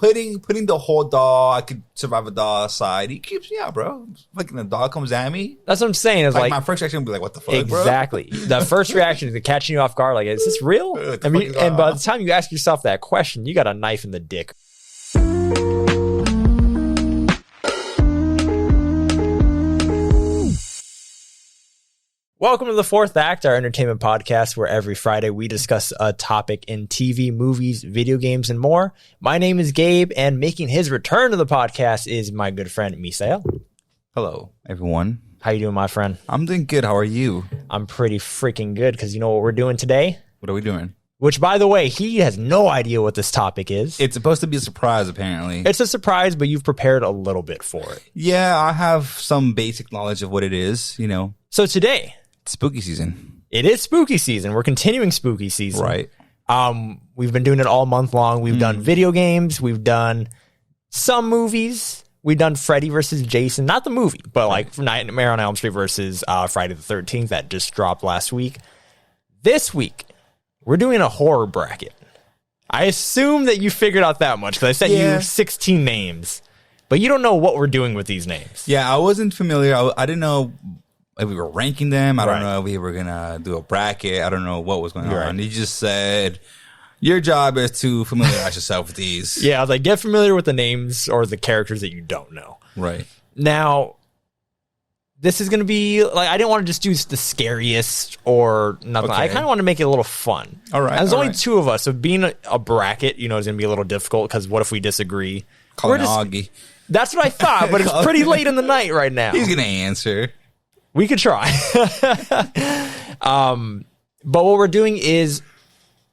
putting the whole dog, I could survive a dog aside. He keeps me out, bro. Fucking the dog comes at me. That's what I'm saying. Is like my first reaction would be like, what the fuck, exactly. bro? The first reaction is catching you off guard. Like, is this real? I mean, and by the time you ask yourself that question, you got a knife in the dick. Welcome to the Fourth Act, our entertainment podcast, where every Friday we discuss a topic in TV, movies, video games, and more. My name is Gabe, and making his return to the podcast is my good friend, Misael. Hello, everyone. How you doing, my friend? I'm doing good. How are you? I'm pretty freaking good, because you know what we're doing today? What are we doing? Which, by the way, he has no idea what this topic is. It's supposed to be a surprise, apparently. It's a surprise, but you've prepared a little bit for it. Yeah, I have some basic knowledge of what it is, you know. So today... spooky season. It is spooky season. We're continuing spooky season. Right. We've been doing it all month long. We've done video games. We've done some movies. We've done Freddy versus Jason. Not the movie, but like Nightmare on Elm Street versus Friday the 13th that just dropped last week. This week, we're doing a horror bracket. I assume that you figured out that much because I sent you 16 names. But you don't know what we're doing with these names. Yeah, I wasn't familiar. I didn't know if we were ranking them. I don't know if we were going to do a bracket. I don't know what was going on. He just said, your job is to familiarize yourself with these. Yeah, I was like, get familiar with the names or the characters that you don't know. Right. Now, this is going to be, like, I didn't want to just do the scariest or nothing. Okay. I kind of want to make it a little fun. All right. And there's only two of us, so being a bracket, you know, is going to be a little difficult because what if we disagree? Augie. That's what I thought, but it's pretty late in the night right now. He's going to answer. We could try. But what we're doing is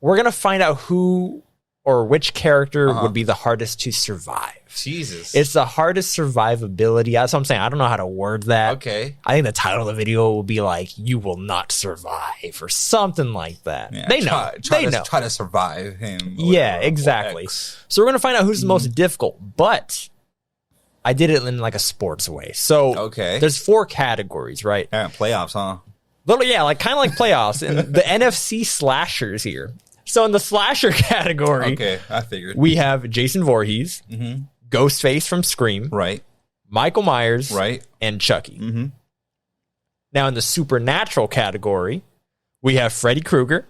we're going to find out who or which character would be the hardest to survive. Jesus. It's the hardest survivability. That's what I'm saying. I don't know how to word that. Okay. I think the title of the video will be like, you will not survive or something like that. Yeah, they know. Try to survive him. Yeah, exactly. So we're going to find out who's the most difficult. But I did it in like a sports way. So there's 4 categories, right? Yeah, playoffs, huh? Little, yeah, like kind of like playoffs. And the NFC slashers here. So in the slasher category, I figured we have Jason Voorhees, Ghostface from Scream, right? Michael Myers, right? And Chucky. Now in the supernatural category, we have Freddy Krueger,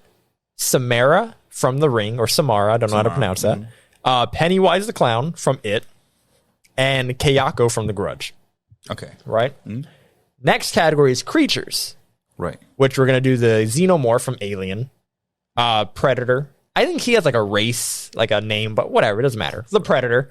Samara from The Ring, or Samara, I don't know how to pronounce that. Pennywise the Clown from It, and Kayako from The Grudge. Okay. Right? Next category is creatures. Right. Which we're going to do the Xenomorph from Alien. Predator. I think he has like a race, like a name, but whatever. It doesn't matter. The Predator.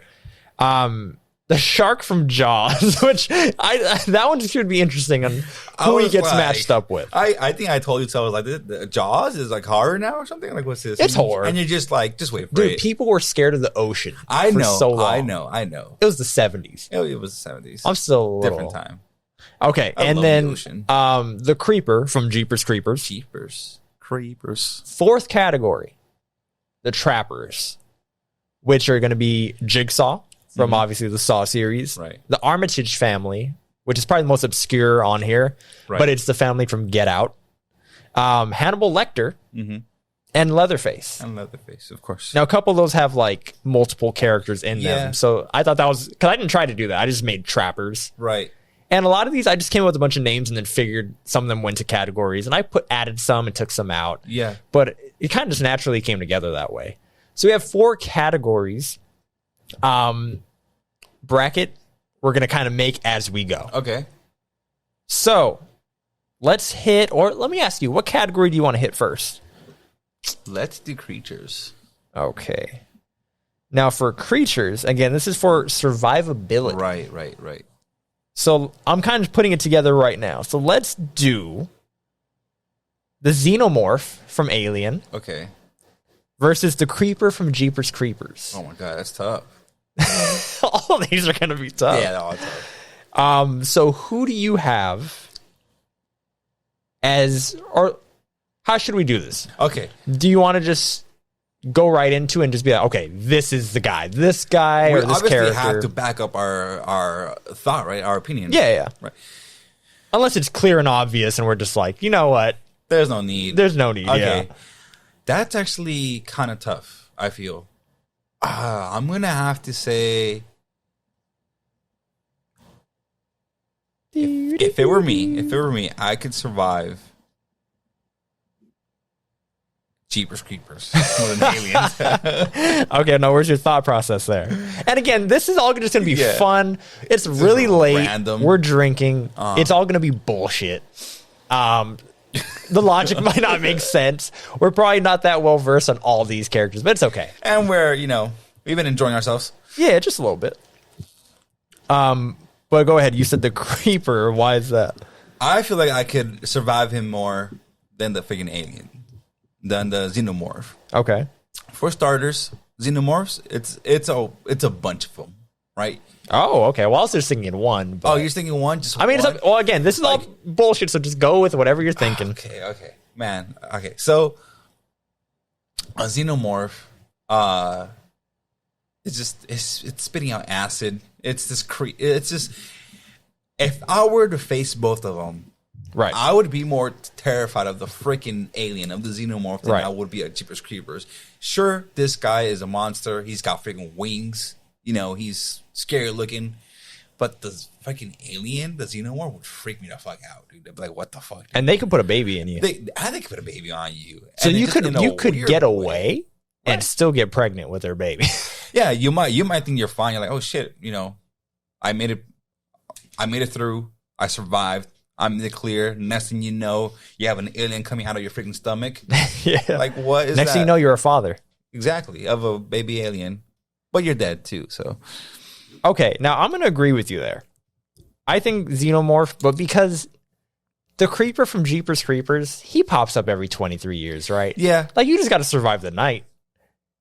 The shark from Jaws, which that one should be interesting on who he gets matched up with. I think I told you so. I was like, the Jaws is like horror now or something? Like, what's this? It's horror. And you're just like, just wait for it. Dude, people were scared of the ocean for so long. I know. It was the 70s. It was the 70s. I'm still a little... different time. Okay, and then the Creeper from Jeepers Creepers. Creepers. 4th category, the Trappers, which are going to be Jigsaw from obviously the Saw series, right? The Armitage family, which is probably the most obscure on here, but it's the family from Get Out. Hannibal Lecter and Leatherface. And Leatherface, of course. Now, a couple of those have like multiple characters in them, so I thought that was because I didn't try to do that. I just made Trappers, right? And a lot of these, I just came up with a bunch of names and then figured some of them went to categories. And I added some and took some out. Yeah. But it kind of just naturally came together that way. So we have 4 categories. Bracket, we're going to kind of make as we go. Okay. So let's hit, or let me ask you, what category do you want to hit first? Let's do creatures. Okay. Now for creatures, again, this is for survivability. Right. So I'm kind of putting it together right now. So let's do the Xenomorph from Alien. Okay. Versus the Creeper from Jeepers Creepers. Oh my God, that's tough. All of these are going to be tough. Yeah, they're all tough. So who do you have as, or how should we do this? Okay. Do you want to just go right into it and just be like, okay, this is the guy, this guy, or this character? We have to back up our thought, right? Our opinion. Yeah. Right. Unless it's clear and obvious and we're just like, you know what? There's no need. Okay. Yeah. That's actually kind of tough, I feel. I'm gonna have to say, if it were me, I could survive Jeepers Creepers more than aliens. Okay, now where's your thought process there? And again, this is all just going to be fun. It's really late. Random. We're drinking. It's all going to be bullshit. The logic might not make sense. We're probably not that well versed on all these characters, but it's okay. And we're, we've been enjoying ourselves. Yeah, just a little bit. But go ahead. You said the creeper. Why is that? I feel like I could survive him more than the freaking alien, than the xenomorph. Okay. For starters, xenomorphs, it's a bunch of them, right? Oh, okay. Well, I was just thinking one. But... Oh, you're thinking one? Just I mean, one? well, again, this is all bullshit, so just go with whatever you're thinking. Okay. Man, okay. So, a xenomorph, it's spitting out acid. It's just, if I were to face both of them, right, I would be more terrified of the freaking alien, of the xenomorph, than I would be at Jeepers Creepers. Sure, this guy is a monster. He's got freaking wings. He's scary looking. But the fucking alien, the xenomorph, would freak me the fuck out, dude. They'd be like, what the fuck? Dude? And they could put a baby in you. They could put a baby on you. So you could get away and still get pregnant with their baby. Yeah, you might think you're fine. You're like, oh shit, I made it through. I survived. I'm in the clear. Next thing you know, you have an alien coming out of your freaking stomach. Yeah. Like, what is Next that? thing you know, you're a father. Exactly, of a baby alien. But you're dead too, so. Okay, now I'm going to agree with you there. I think xenomorph, but because the creeper from Jeepers Creepers, he pops up every 23 years, right? Yeah. Like, you just got to survive the night.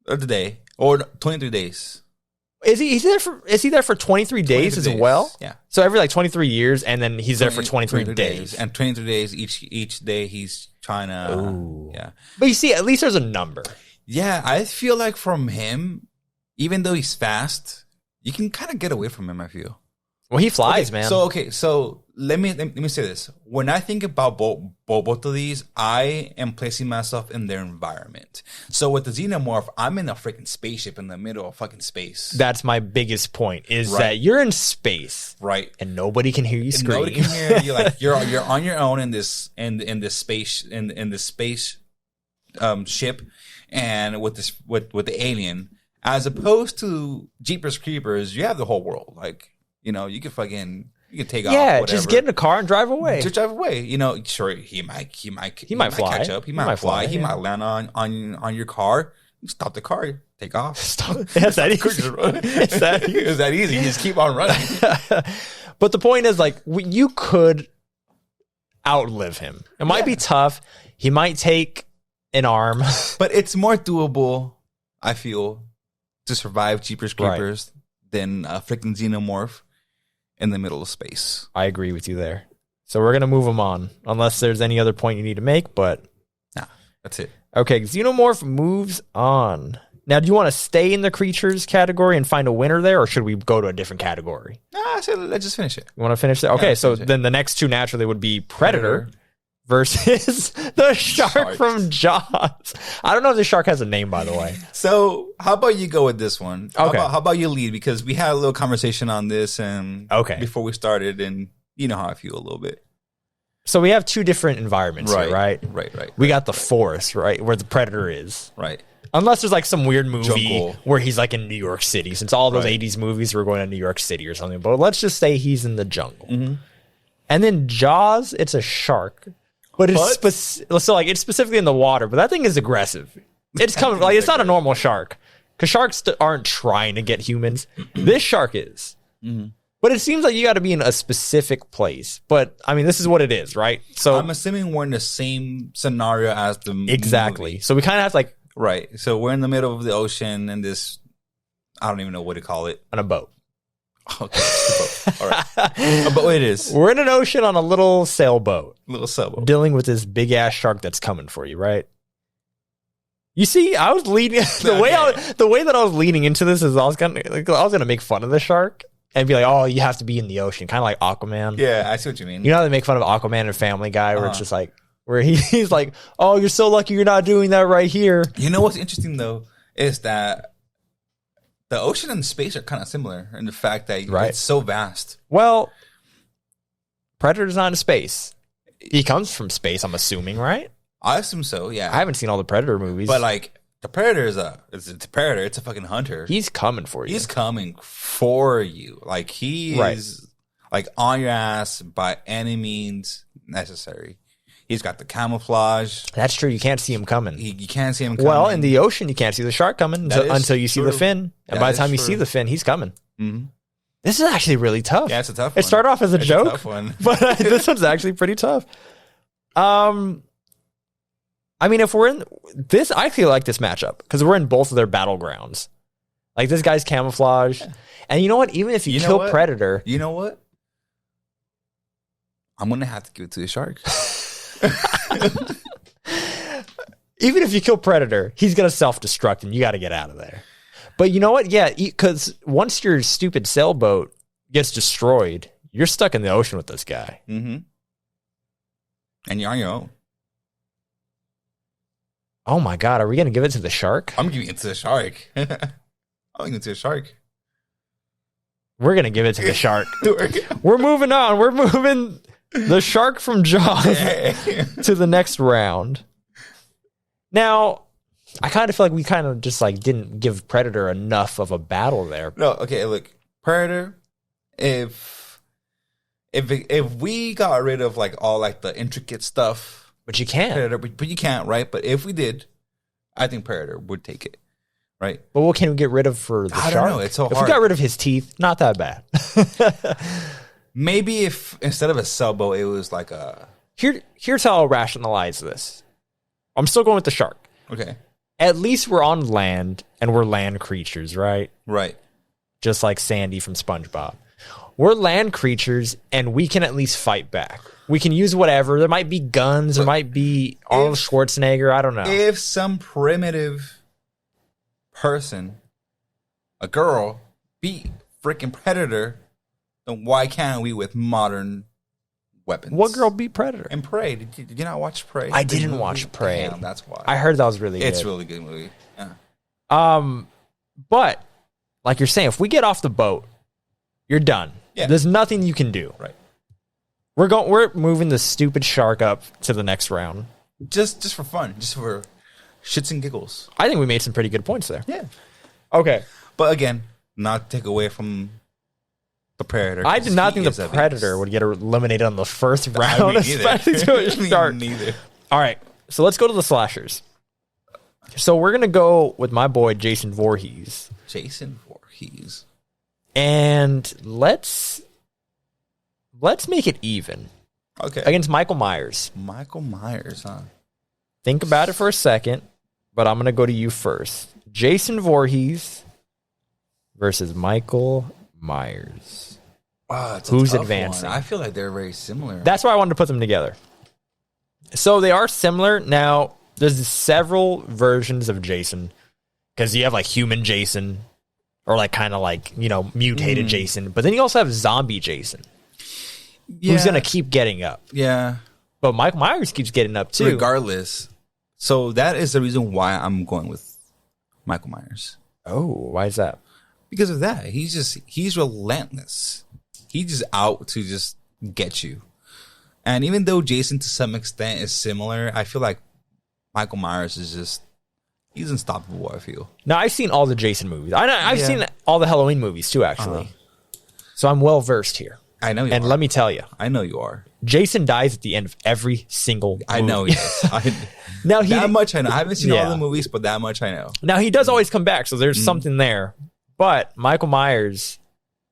Or the day. Or 23 days. Is he there for 23 days as well? Yeah. So every 23 years, and then he's there for 23 days. And 23 days each day he's trying to. Ooh. Yeah. But you see, at least there's a number. Yeah, I feel like from him, even though he's fast, you can kind of get away from him, I feel. Well, he flies, man. So let me say this. When I think about both of these, I am placing myself in their environment. So with the xenomorph, I'm in a freaking spaceship in the middle of fucking space. That's my biggest point, is that you're in space, right? And nobody can hear you scream. Nobody can hear you. Like you're on your own in this space ship, and with the alien, as opposed to Jeepers Creepers, you have the whole world. Like, you could take off. Yeah, whatever. just get in a car and drive away. Just drive away. Sure, he might fly. catch up. He might fly. He might land on your car. Stop the car. Take off. Stop. It's that easy. It's that easy. You just keep on running. But the point is, you could outlive him. It might be tough. He might take an arm. But it's more doable, I feel, to survive Jeepers Creepers than a freaking xenomorph in the middle of space. I agree with you there. So we're going to move them on, unless there's any other point you need to make, but... Nah, that's it. Okay, xenomorph moves on. Now, do you want to stay in the creatures category and find a winner there, or should we go to a different category? Nah, let's just finish it. You want to finish it? Okay, so then the next two naturally would be Predator versus the shark from Jaws. I don't know if the shark has a name, by the way. So how about you go with this one? Okay. How about you lead? Because we had a little conversation on this and before we started, and you know how I feel a little bit. So we have two different environments here, right? Right. We got the forest, right, where the Predator is. Right. Unless there's some weird movie Jungle. where he's in New York City, since all those 80s movies were going to New York City or something. But let's just say he's in the jungle. Mm-hmm. And then Jaws, it's a shark. But it's specifically in the water, but that thing is aggressive. It's coming it's not a normal shark, because sharks aren't trying to get humans. This shark is, but it seems like you got to be in a specific place. But I mean, this is what it is, right? So I'm assuming we're in the same scenario as the movie. So we kind of have right. So we're in the middle of the ocean and this, I don't even know what to call it, on a boat. Okay, all right. But what it is, we're in an ocean on a little sailboat. Dealing with this big ass shark that's coming for you, right? You see, I was leading the way that I was leading into this is I was gonna make fun of the shark and be like, "Oh, you have to be in the ocean," kind of like Aquaman. Yeah, I see what you mean. You know how they make fun of Aquaman and Family Guy, where it's just where he's like, "Oh, you're so lucky you're not doing that right here." You know what's interesting though is that The ocean and space are kind of similar in the fact that it's so vast. Well, Predator's not in space. He comes from space, I'm assuming, right? I assume so, yeah. I haven't seen all the Predator movies. But, like, the Predator is it's a Predator. It's a fucking hunter. He's coming for you. He's coming for you. Like, he is, like, on your ass by any means necessary. He's got the camouflage. That's true. You can't see him coming. You can't see him coming. Well, in the ocean, you can't see the shark coming until you see the fin. And by the time you see the fin, he's coming. Mm-hmm. This is actually really tough. Yeah, it's a tough one. It started off as a joke, a tough one. but this one's actually pretty tough. I mean, if we're in this, I feel like this matchup because we're in both of their battlegrounds. Like this guy's camouflage, and you know what? Even if you kill Predator, you know what? I'm gonna have to give it to the shark. Even if you kill Predator, he's gonna self-destruct, and you got to get out of there. But you know what? Yeah, because once your stupid sailboat gets destroyed, you're stuck in the ocean with this guy. Mm-hmm. And you're on your own. Oh my God, are we gonna give it to the shark? I'm giving it to the shark. I'm giving it to the shark. We're gonna give it to the shark. We're moving on. We're moving the shark from Jaws to the next round. Now, I kind of feel like we kind of just like didn't give Predator enough of a battle there. No, okay, look, Predator. If we got rid of like all like the intricate stuff, but you can't. Predator, but you can't, right? But if we did, I think Predator would take it, right? But what can we get rid of for the shark? I don't know. It's so hard. If we got rid of his teeth, not that bad. Maybe if instead of a sailboat, it was like a. Here's how I'll rationalize this. I'm still going with the shark. Okay. At least we're on land and we're land creatures, right? Right. Just like Sandy from SpongeBob. We're land creatures and we can at least fight back. We can use whatever. There might be guns. There might be Arnold Schwarzenegger. I don't know. If some primitive person, a girl, beat freaking Predator, then why can't we with modern weapons? What girl beat Predator? And Prey. Did you not watch Prey? I didn't watch Prey. Damn, that's why. I heard that was really good. It's a really good movie. Yeah. But like you're saying, if we get off the boat, you're done. Yeah. There's nothing you can do. Right. We're moving the stupid shark up to the next round. Just for fun. Just for shits and giggles. I think we made some pretty good points there. Yeah. Okay. But again, not take away from the Predator. I did not think the Predator would get eliminated on the first round, especially to a shark. Neither. All right, so let's go to the slashers. So we're going to go with my boy, Jason Voorhees. Jason Voorhees. And let's make it even. Okay. Against Michael Myers. Michael Myers, huh? Think about it for a second, but I'm going to go to you first. Jason Voorhees versus Michael Myers. Wow, who's advancing? One. I feel like they're very similar. That's why I wanted to put them together. So they are similar. Now, there's several versions of Jason because you have like human Jason or like kind of like, you know, mutated Jason. But then you also have zombie Jason who's going to keep getting up. Yeah. But Michael Myers keeps getting up too. Regardless. So that is the reason why I'm going with Michael Myers. Oh, why is that? Because of that. He's relentless. He's just out to just get you. And even though Jason to some extent is similar, I feel like Michael Myers is just, he's unstoppable, I feel. Now, I've seen all the Jason movies. I've seen all the Halloween movies too, actually. So I'm well versed here. I know you and are. Let me tell you. I know you are. Jason dies at the end of every single movie. I know, yes. Now that much I know. I haven't seen all the movies, but that much I know. Now, he does always come back, so there's something there. But Michael Myers,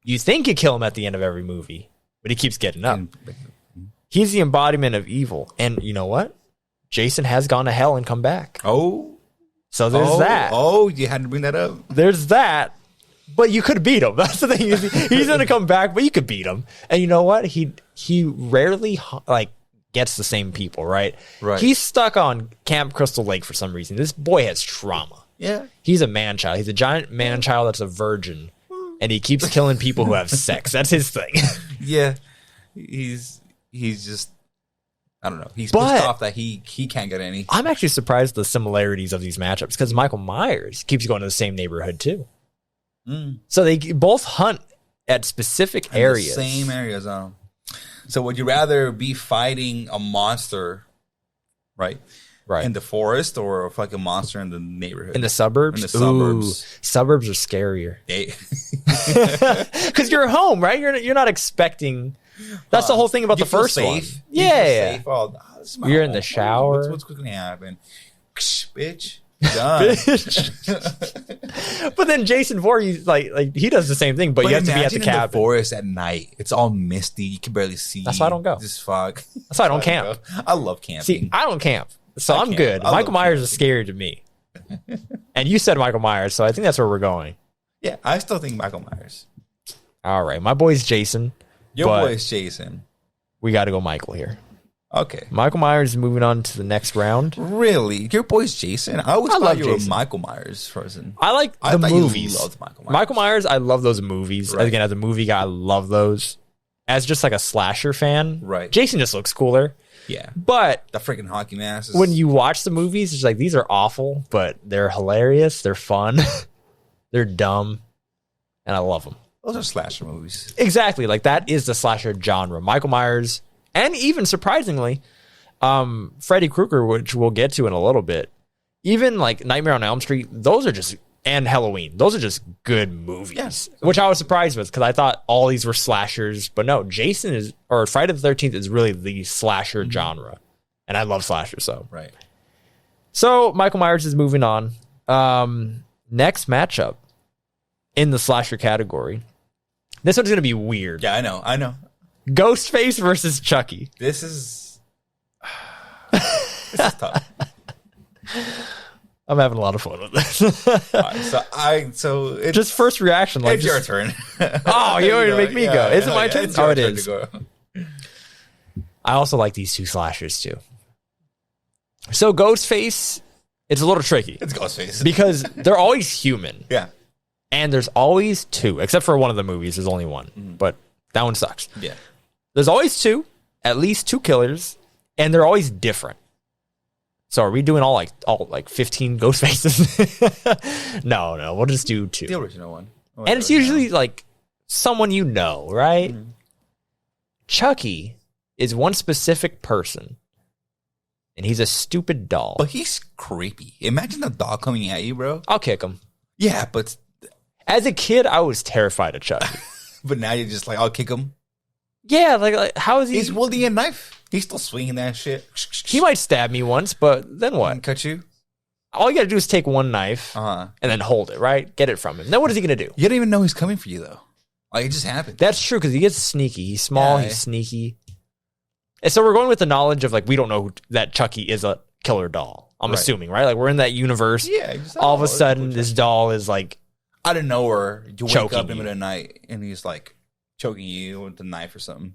you think you kill him at the end of every movie, but he keeps getting up. He's the embodiment of evil. And you know what? Jason has gone to hell and come back. Oh. So there's that. Oh, you had to bring that up. There's that. But you could beat him. That's the thing. He's going to come back, but you could beat him. And you know what? He rarely like gets the same people, right? Right. He's stuck on Camp Crystal Lake for some reason. This boy has trauma. Yeah. He's a man-child. He's a giant man-child that's a virgin. And he keeps killing people who have sex. That's his thing. Yeah. He's just, I don't know. He's pissed off that he can't get any. I'm actually surprised at the similarities of these matchups because Michael Myers keeps going to the same neighborhood too. So they both hunt at specific areas. The same areas. So would you rather be fighting a monster, right? Right. In the forest or a fucking monster in the neighborhood? In the suburbs? In the suburbs. Ooh, suburbs are scarier. They- Because you're home, right? You're not expecting. That's the whole thing about you the feel first safe. one. You feel Yeah. safe. Oh, this is my You're in the home. shower. What's going to happen? Bitch. Done. But then Jason Voorhees, like he does the same thing, but you have to be at the imagine in cabin. forest at night. It's all misty. You can barely see. That's why I don't go. Just fog. That's why I don't camp. I love camping. See, I don't camp, so I'm camp. good. I Michael love Myers is scary to me. And you said Michael Myers, so I think that's where we're going. Yeah, I still think Michael Myers. All right, my boy's Jason. Your but boy is Jason. We got to go Michael here. Okay. Michael Myers is moving on to the next round. Really? Your boy's Jason? I always I thought love you were a Jason. Michael Myers person. I like I the thought movies. You loved Michael Myers. Michael Myers, I love those movies. Right. Again, as a movie guy, I love those. As just like a slasher fan, Right. Jason just looks cooler. Yeah. But The freaking hockey mask. when you watch the movies, it's like these are awful, but they're hilarious. They're fun. They're dumb, and I love them. Those are slasher movies. Exactly, like that is the slasher genre. Michael Myers, and even surprisingly, Freddy Krueger, which we'll get to in a little bit. Even like Nightmare on Elm Street, those are just, and Halloween, those are just good movies. Yes. Which I was surprised with because I thought all these were slashers, but no, Jason is, or Friday the 13th is really the slasher genre, and I love slashers. Right. So Michael Myers is moving on. Next matchup in the slasher category. This one's gonna be weird. Yeah, I know. Ghostface versus Chucky. This is tough. I'm having a lot of fun with this. All right, so it's Just first reaction, like it's your turn. Oh, you already make me go. Is it my turn? It's your It turn is. to go. I also like these two slashers too. So Ghostface, it's a little tricky It's Ghostface. because they're always human, Yeah. and there's always two, except for one of the movies. There's only one, but that one sucks. Yeah. There's always two, at least two killers, and they're always different. So are we doing all like 15 ghost faces? No, we'll just do two. The original one. And it's usually like someone you know, right? Chucky is one specific person, and he's a stupid doll. But he's creepy. Imagine the dog coming at you, bro. I'll kick him. Yeah, but As a kid, I was terrified of Chucky. now you're just like, I'll kick him. Yeah, like how is he? He's wielding a knife. He's still swinging that shit. He might stab me once, but then what? And cut you. All you gotta do is take one knife and then hold it, right? Get it from him. Then what is he gonna do? You don't even know he's coming for you, though. Like, it just happened. That's true because he gets sneaky. He's small. Yeah. He's sneaky. And so we're going with the knowledge of like we don't know that Chucky is a killer doll. I'm Right. assuming, right? Like we're in that universe. Yeah. Exactly. All of a sudden, this doll is like out of nowhere, you wake Choking up in the you. middle of the night and he's like choking you with a knife or something.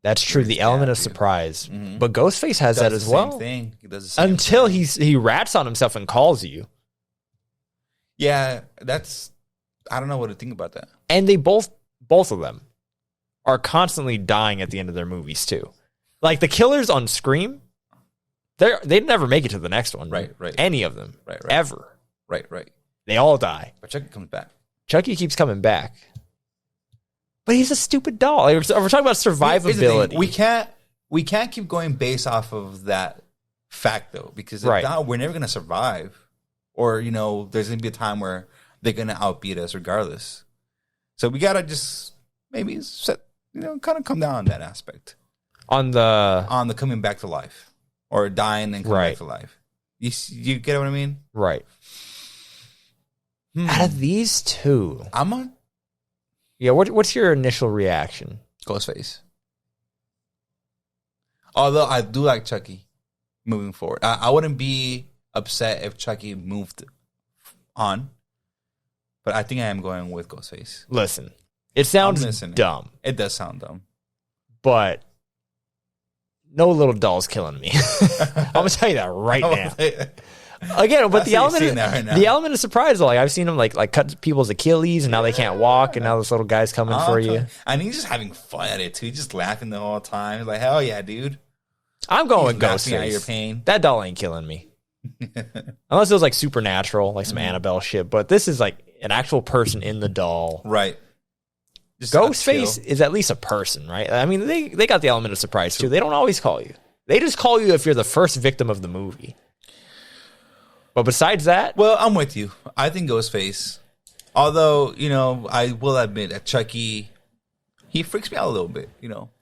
that's true. The element of dude. surprise, Mhm. but Ghostface has that Does as the same well. Thing. He does the same Until thing. he rats on himself and calls you, Yeah, that's. I don't know what to think about that. and they both of them are constantly dying at the end of their movies too. Like the killers on Scream, they never make it to the next one. Right. Any of them, Right. ever. Right. They all die. But Chucky comes back. Chucky keeps coming back, but he's a stupid doll. Like, we're talking about Here's the thing, survivability. We can't keep going based off of that fact though, because if Right. not, we're never gonna survive. Or there's gonna be a time where they're gonna outbeat us regardless. So we gotta just maybe set, kind of come down on that aspect on the on the coming back to life or dying and coming Right. back to life. You get what I mean? right. Out of these two, I'm on yeah. What's your initial reaction? Ghostface. Although I do like Chucky moving forward. I wouldn't be upset if Chucky moved on, but I think I am going with Ghostface. Listen, it sounds listening. dumb, It does sound dumb. but no little doll's killing me. I'm gonna tell you that right now. Again, but I see you saying that right now. the element of surprise, like I've seen them like cut people's Achilles, and now they can't walk, and now this little guy's coming for you. And he's just having fun at it too. He's just laughing the whole time. He's like, hell yeah, dude. I'm going He's with laughing at your Ghostface. pain. That doll ain't killing me. Unless it was like supernatural, like some Annabelle shit. But this is like an actual person in the doll. Right. Ghostface is at least a person, right? I mean, they got the element of surprise too. They don't always call you. They just call you if you're the first victim of the movie. But besides that, well, I'm with you. I think Ghostface. Although, I will admit that Chucky, he freaks me out a little bit,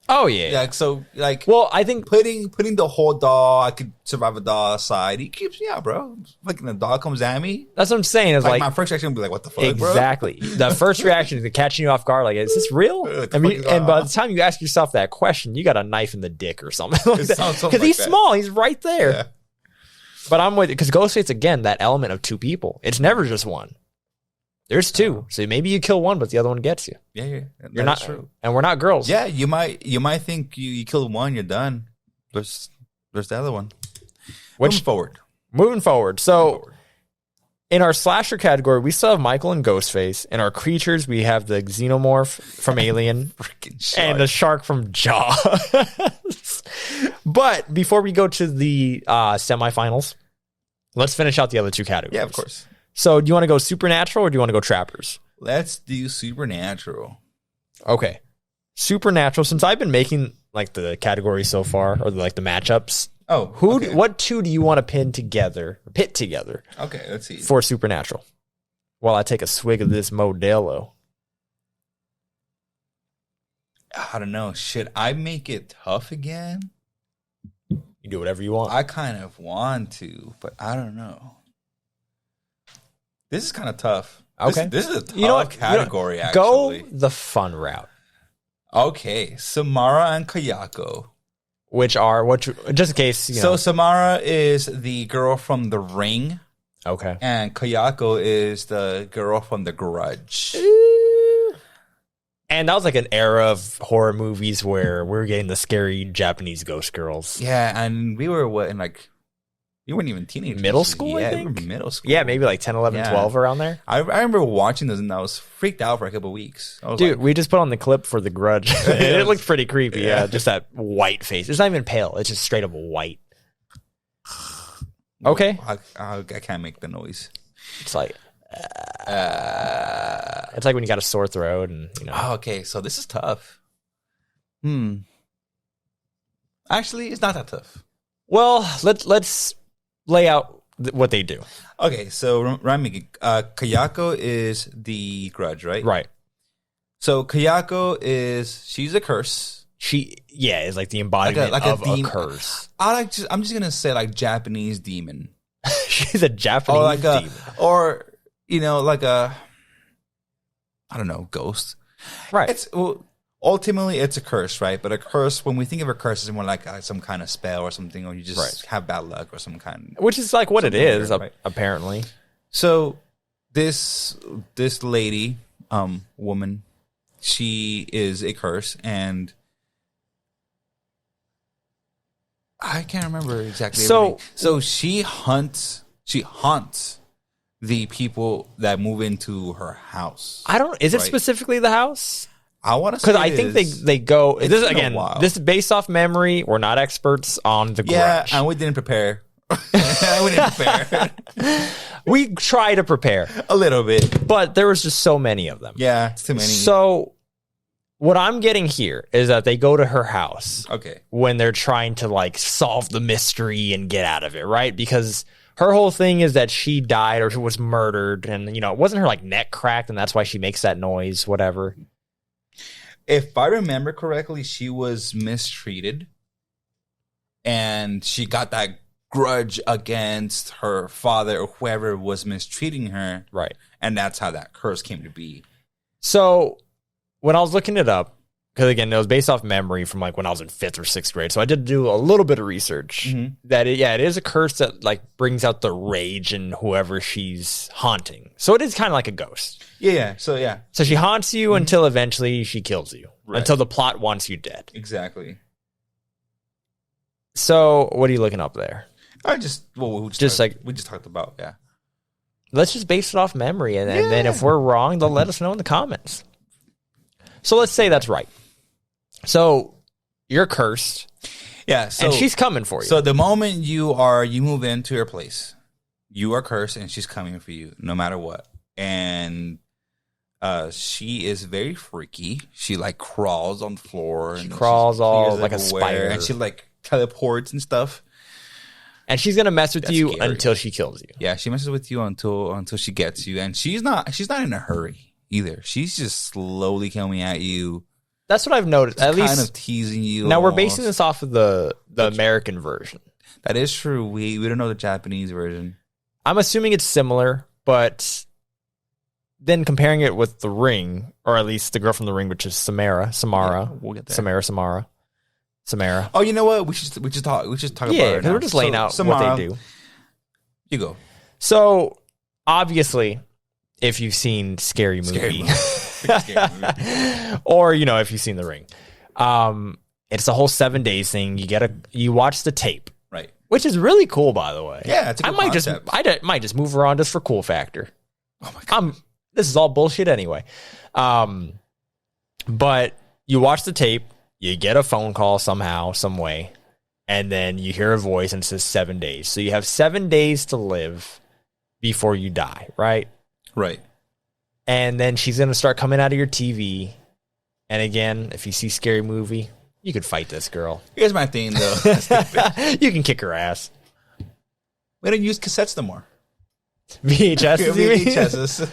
Oh yeah. Yeah, so well, I think putting the whole doll, I could survive a doll aside. He keeps me out, bro. Like the doll comes at me. That's what I'm saying. Is like my first reaction would be like, "What the fuck, exactly. bro?" The first reaction is catching you off guard. Like, is this real? I mean, and by the time you ask yourself that question, you got a knife in the dick or something like that. Because he's small. He's right there. Yeah. But I'm with it because Ghostface again. That element of two people. It's never just one. There's two, so maybe you kill one, but the other one gets you. Yeah, you're not true, and we're not girls. Yeah, you might think you killed one, you're done. There's the other one. Moving forward. So, in our slasher category, we still have Michael and Ghostface. In our creatures, we have the xenomorph from Alien and the shark from Jaws. But before we go to the semifinals, let's finish out the other two categories. Yeah, of course. So, do you want to go Supernatural or do you want to go Trappers? Let's do Supernatural. Okay. Supernatural, since I've been making like the categories so far, or like the matchups. Oh, what two do you want to pit together? Okay, let's see. For Supernatural. While I take a swig of this Modelo. I don't know. Should I make it tough again? You do whatever you want. I kind of want to, but I don't know. This is kind of tough. Okay. This is a tough category, actually. Go the fun route. Okay. Samara and Kayako. Which are, just in case, So Samara is the girl from The Ring. Okay. And Kayako is the girl from The Grudge. And that was like an era of horror movies where we were getting the scary Japanese ghost girls. Yeah, and we were you weren't even teenagers. Middle school, yeah, I think? We were middle school. Yeah, maybe like 10, 11, 12 around there. I remember watching those and I was freaked out for a couple of weeks. Dude, we just put on the clip for The Grudge. It looked pretty creepy. Yeah, just that white face. It's not even pale. It's just straight up white. Okay. I can't make the noise. It's like... it's like when you got a sore throat and, okay, so this is tough. Actually, it's not that tough. Well, let's lay out what they do. Okay, so Rami, Kayako is the Grudge, right? Right. So Kayako she's a curse. She is like the embodiment of a curse. I'm just gonna say like Japanese demon. She's a Japanese demon. I don't know, ghost. Right. Ultimately, it's a curse, right? But a curse, when we think of a curse, is more like some kind of spell or something, or you just have bad luck or some kind. Which is like what it is, apparently. So this lady, woman, she is a curse, and I can't remember exactly. So she haunts the people that move into her house. Is it specifically the house? I want to say because I think they go. This is again. This is based off memory. We're not experts on the Grudge. Yeah, and we didn't prepare. We try to prepare a little bit, but there was just so many of them. Yeah, it's too many. So what I'm getting here is that they go to her house. Okay. When they're trying to like solve the mystery and get out of it, right? Because her whole thing is that she died or she was murdered, and it wasn't her like neck cracked, and that's why she makes that noise. Whatever. If I remember correctly, she was mistreated, and she got that grudge against her father or whoever was mistreating her. Right. And that's how that curse came to be. So when I was looking it up, because again, it was based off memory from like when I was in 5th or 6th grade. So I did do a little bit of research that it is a curse that like brings out the rage in whoever she's haunting. So it is kind of like a ghost. Yeah. So she haunts you until eventually she kills you. Right. Until the plot wants you dead. Exactly. So what are you looking up there? We just talked about, yeah. Let's just base it off memory, and then if we're wrong, they'll let us know in the comments. So let's say that's right. So you're cursed. Yeah. And she's coming for you. So the moment you move into her place, you are cursed and she's coming for you no matter what. and she is very freaky. She like crawls on the floor. She and crawls all like a everywhere, spider. and she like teleports and stuff. And she's gonna mess with That's you scary. until she kills you. Yeah, she messes with you until she gets you, and she's not in a hurry either. She's just slowly coming at you. That's what I've noticed. At kind least of teasing you. now we're almost. basing this off of the American version. That is true. We don't know the Japanese version. I'm assuming it's similar, but then comparing it with The Ring, or at least the girl from The Ring, which is Samara. Yeah, we'll get there. Samara. Oh, you know what? We should talk about it. Yeah, Right now. we're just laying out Samara, what they do. You go. So obviously, if you've seen Scary Movie, Scary movie. or if you've seen The Ring, it's a whole 7 days thing. You watch the tape, Right. which is really cool, by the way. Yeah, it's a good concept. I might just move her on just for cool factor. Oh my god. This is all bullshit anyway. But you watch the tape, you get a phone call somehow, some way, and then you hear a voice and it says 7 days. So you have 7 days to live before you die, right? Right. And then she's going to start coming out of your TV. And again, if you see Scary Movie, you could fight this girl. Here's my thing, though. You can kick her ass. We don't use cassettes no more. VHS, you mean? VHSs.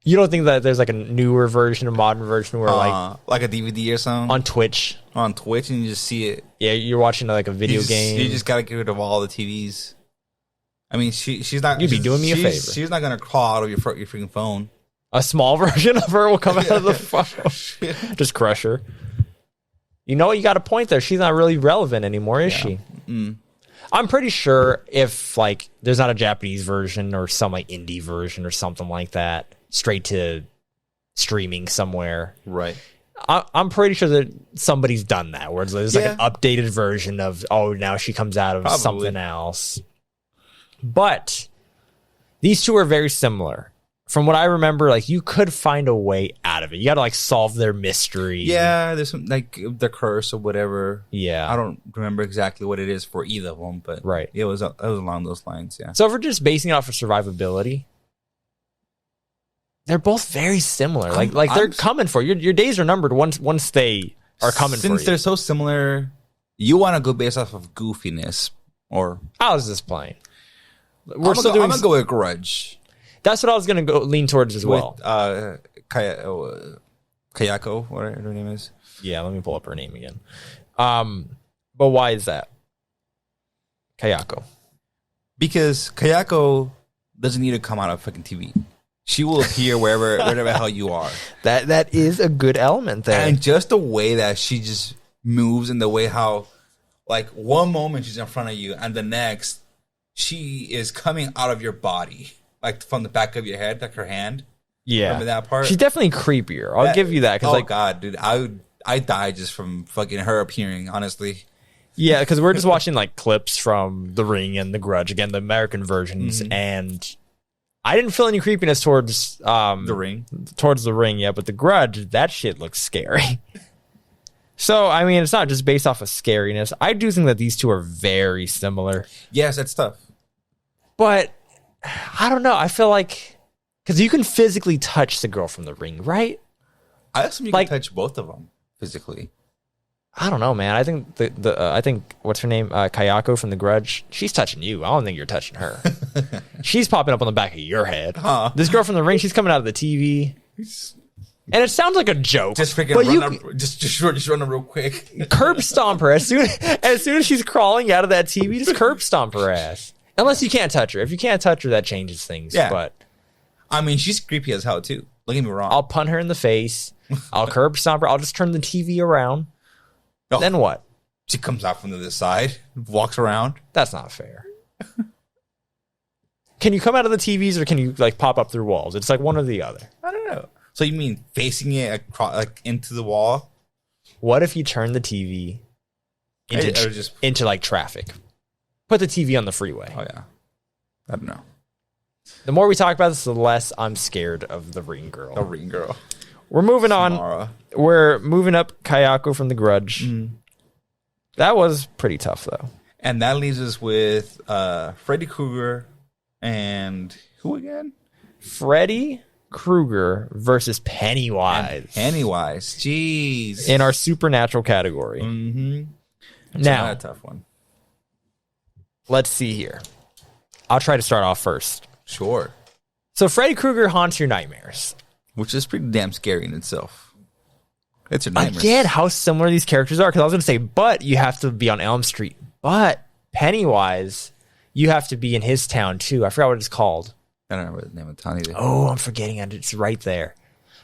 You don't think that there's like a newer version, a modern version where like a DVD or something on Twitch, on Twitch, and you just see it. Yeah, you're watching like a video game. You just gotta get rid of all the TVs. I mean, she's not. You'd be doing me a favor. She's not gonna crawl out of your freaking phone. A small version of her will come out of the phone. Just crush her. You know what? You got a point there. She's not really relevant anymore, is she? Mm. I'm pretty sure if like there's not a Japanese version or some like indie version or something like that, straight to streaming somewhere. Right. I'm pretty sure that somebody's done that, where there's like an updated version of, now she comes out of something else. But these two are very similar. From what I remember, like you could find a way out of it. You got to like solve their mystery. Yeah, there's some like the curse or whatever. Yeah, I don't remember exactly what it is for either of them, but right, it was along those lines. Yeah. So if we're just basing it off of survivability, they're both very similar. Like they're coming for you. Your days are numbered once they are coming for you. Since they're so similar, you want to go based off of goofiness, or how is this playing? I'm gonna go with Grudge. That's what I was going to go lean towards as well. Kayako, whatever her name is. Yeah, let me pull up her name again. But why is that? Kayako. Because Kayako doesn't need to come out of fucking TV. She will appear wherever the hell you are. That is a good element there. And just the way that she just moves and the way how, like, one moment she's in front of you and the next she is coming out of your body. Like from the back of your head, like her hand. Yeah. Remember that part? She's definitely creepier. I'll give you that. Oh, God, dude. I died just from fucking her appearing, honestly. Yeah, because we're just watching like clips from The Ring and The Grudge. Again, the American versions. Mm-hmm. And I didn't feel any creepiness towards The Ring. Towards The Ring, yeah. But The Grudge, that shit looks scary. So, I mean, it's not just based off of scariness. I do think that these two are very similar. Yes, that's tough. But I don't know. I feel like because you can physically touch the girl from The Ring, right? I assume you can touch both of them physically. I don't know, man. I think I think what's her name, Kayako from The Grudge. She's touching you. I don't think you're touching her. She's popping up on the back of your head. Huh. This girl from The Ring, she's coming out of the TV, and it sounds like a joke. Just freaking just run her real quick. Curb stomp her as soon as she's crawling out of that TV. Just curb stomp her ass. Unless you can't touch her. If you can't touch her, that changes things. Yeah. But I mean, she's creepy as hell, too. Don't get me wrong. I'll punt her in the face. I'll curb stomp her. I'll just turn the TV around. Oh, then what? She comes out from the other side, walks around. That's not fair. Can you come out of the TVs or can you like pop up through walls? It's like one or the other. I don't know. So you mean facing it across, like into the wall? What if you turn the TV into like traffic? Put the TV on the freeway. Oh, yeah. I don't know. The more we talk about this, the less I'm scared of the Ring Girl. The Ring Girl. We're moving on. We're moving up Kayako from The Grudge. Mm. That was pretty tough, though. And that leaves us with Freddy Krueger and who again? Freddy Krueger versus Pennywise. Pennywise. Jeez. In our supernatural category. Mm-hmm. Now, not a tough one. Let's see here. I'll try to start off first. Sure. So Freddy Krueger haunts your nightmares. Which is pretty damn scary in itself. It's your nightmares. Again, how similar these characters are. Because I was going to say, but you have to be on Elm Street. But Pennywise, you have to be in his town too. I forgot what it's called. I don't know the name of the town either. Oh, I'm forgetting it. It's right there.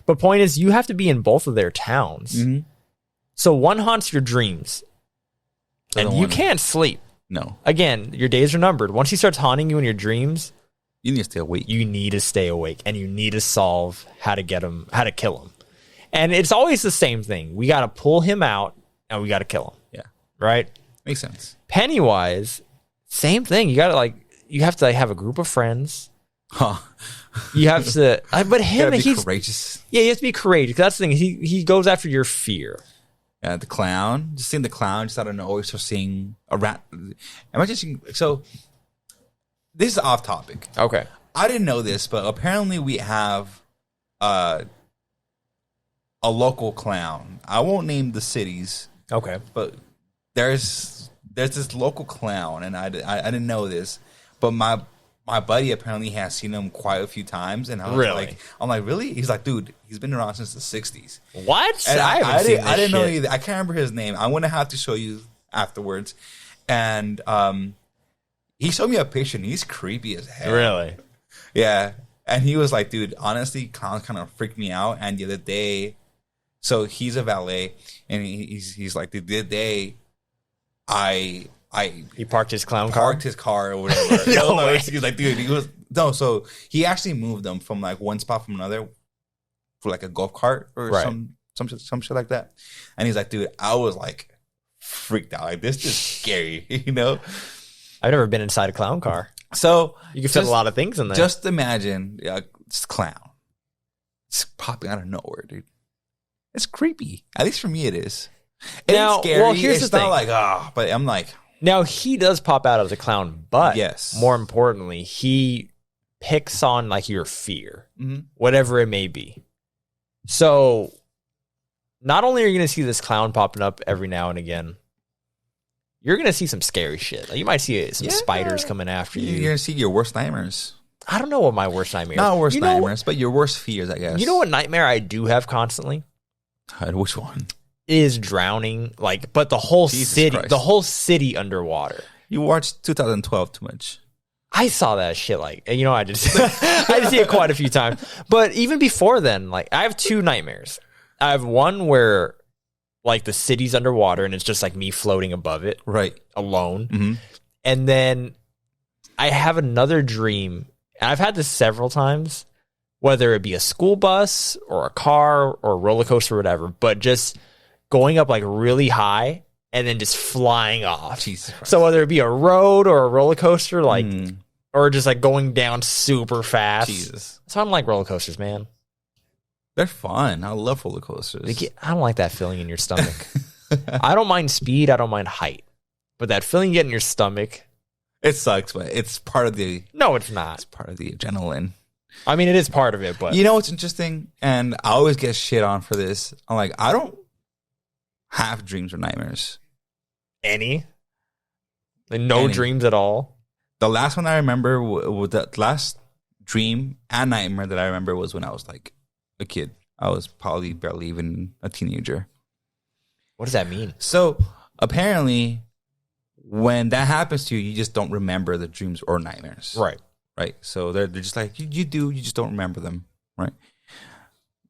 But point is, you have to be in both of their towns. Mm-hmm. So one haunts your dreams. And you one, can't sleep. No. Again, your days are numbered. Once he starts haunting you in your dreams, you need to stay awake. You need to stay awake, and you need to solve how to kill him. And it's always the same thing. We got to pull him out, and we got to kill him. Yeah. Right? Makes sense. Pennywise, same thing. You have to have a group of friends. Huh. You have to, but him, he's courageous. Yeah, you have to be courageous. That's the thing. He goes after your fear. Yeah, the clown. Just seeing the clown just out of nowhere. So seeing a rat. Imagine seeing. So this is off topic. Okay. I didn't know this, but apparently we have a local clown. I won't name the cities. Okay. But there's this local clown, and I didn't know this, but my buddy apparently has seen him quite a few times, and I was I'm like, really? He's like, dude, he's been around since the 60s. What? And I didn't know either. I can't remember his name. I'm gonna have to show you afterwards. And he showed me a picture, and he's creepy as hell. Really? Yeah. And he was like, dude, honestly, clowns kind of freaked me out. And the other day, so he's a valet, and he's like, the other day, he parked his clown car? Parked his car or whatever. No way. He's like, dude, so he actually moved them from like one spot from another for like a golf cart or some shit like that. And he's like, dude, I was like freaked out. Like, this is scary, you know? I've never been inside a clown car. So you can fit a lot of things in there. Just imagine this clown. It's popping out of nowhere, dude. It's creepy. At least for me, it is. It's scary. Well, here's the thing. It's not like, but I'm like. Now, he does pop out as a clown, but yes, more importantly, he picks on like your fear, whatever it may be. So not only are you going to see this clown popping up every now and again, you're going to see some scary shit. Like, you might see some spiders coming after you. You're going to see your worst nightmares. I don't know what my worst nightmare is. Not worst nightmares, but your worst fears, I guess. You know what nightmare I do have constantly? Which one? Is drowning, but the whole city underwater. You watched 2012 too much. I saw that shit I just see it quite a few times. But even before then, I have two nightmares. I have one where the city's underwater and it's just like me floating above it, right, alone. Mm-hmm. And then I have another dream, and I've had this several times, whether it be a school bus or a car or a roller coaster or whatever, but just going up really high and then just flying off. Jesus Christ. So whether it be a road or a roller coaster, or just going down super fast. Jesus. So I don't like roller coasters, man. They're fun. I love roller coasters. I don't like that feeling in your stomach. I don't mind speed. I don't mind height. But that feeling you get in your stomach. It sucks, but it's part of the... No, it's not. It's part of the adrenaline. I mean, it is part of it, but... You know what's interesting? And I always get shit on for this. I'm like, I don't have dreams or nightmares. Any? No dreams at all? The last one I remember, the last dream and nightmare that I remember was when I was a kid. I was probably barely even a teenager. What does that mean? So apparently, when that happens to you, you just don't remember the dreams or nightmares. Right. Right. So they're just like, you just don't remember them. Right.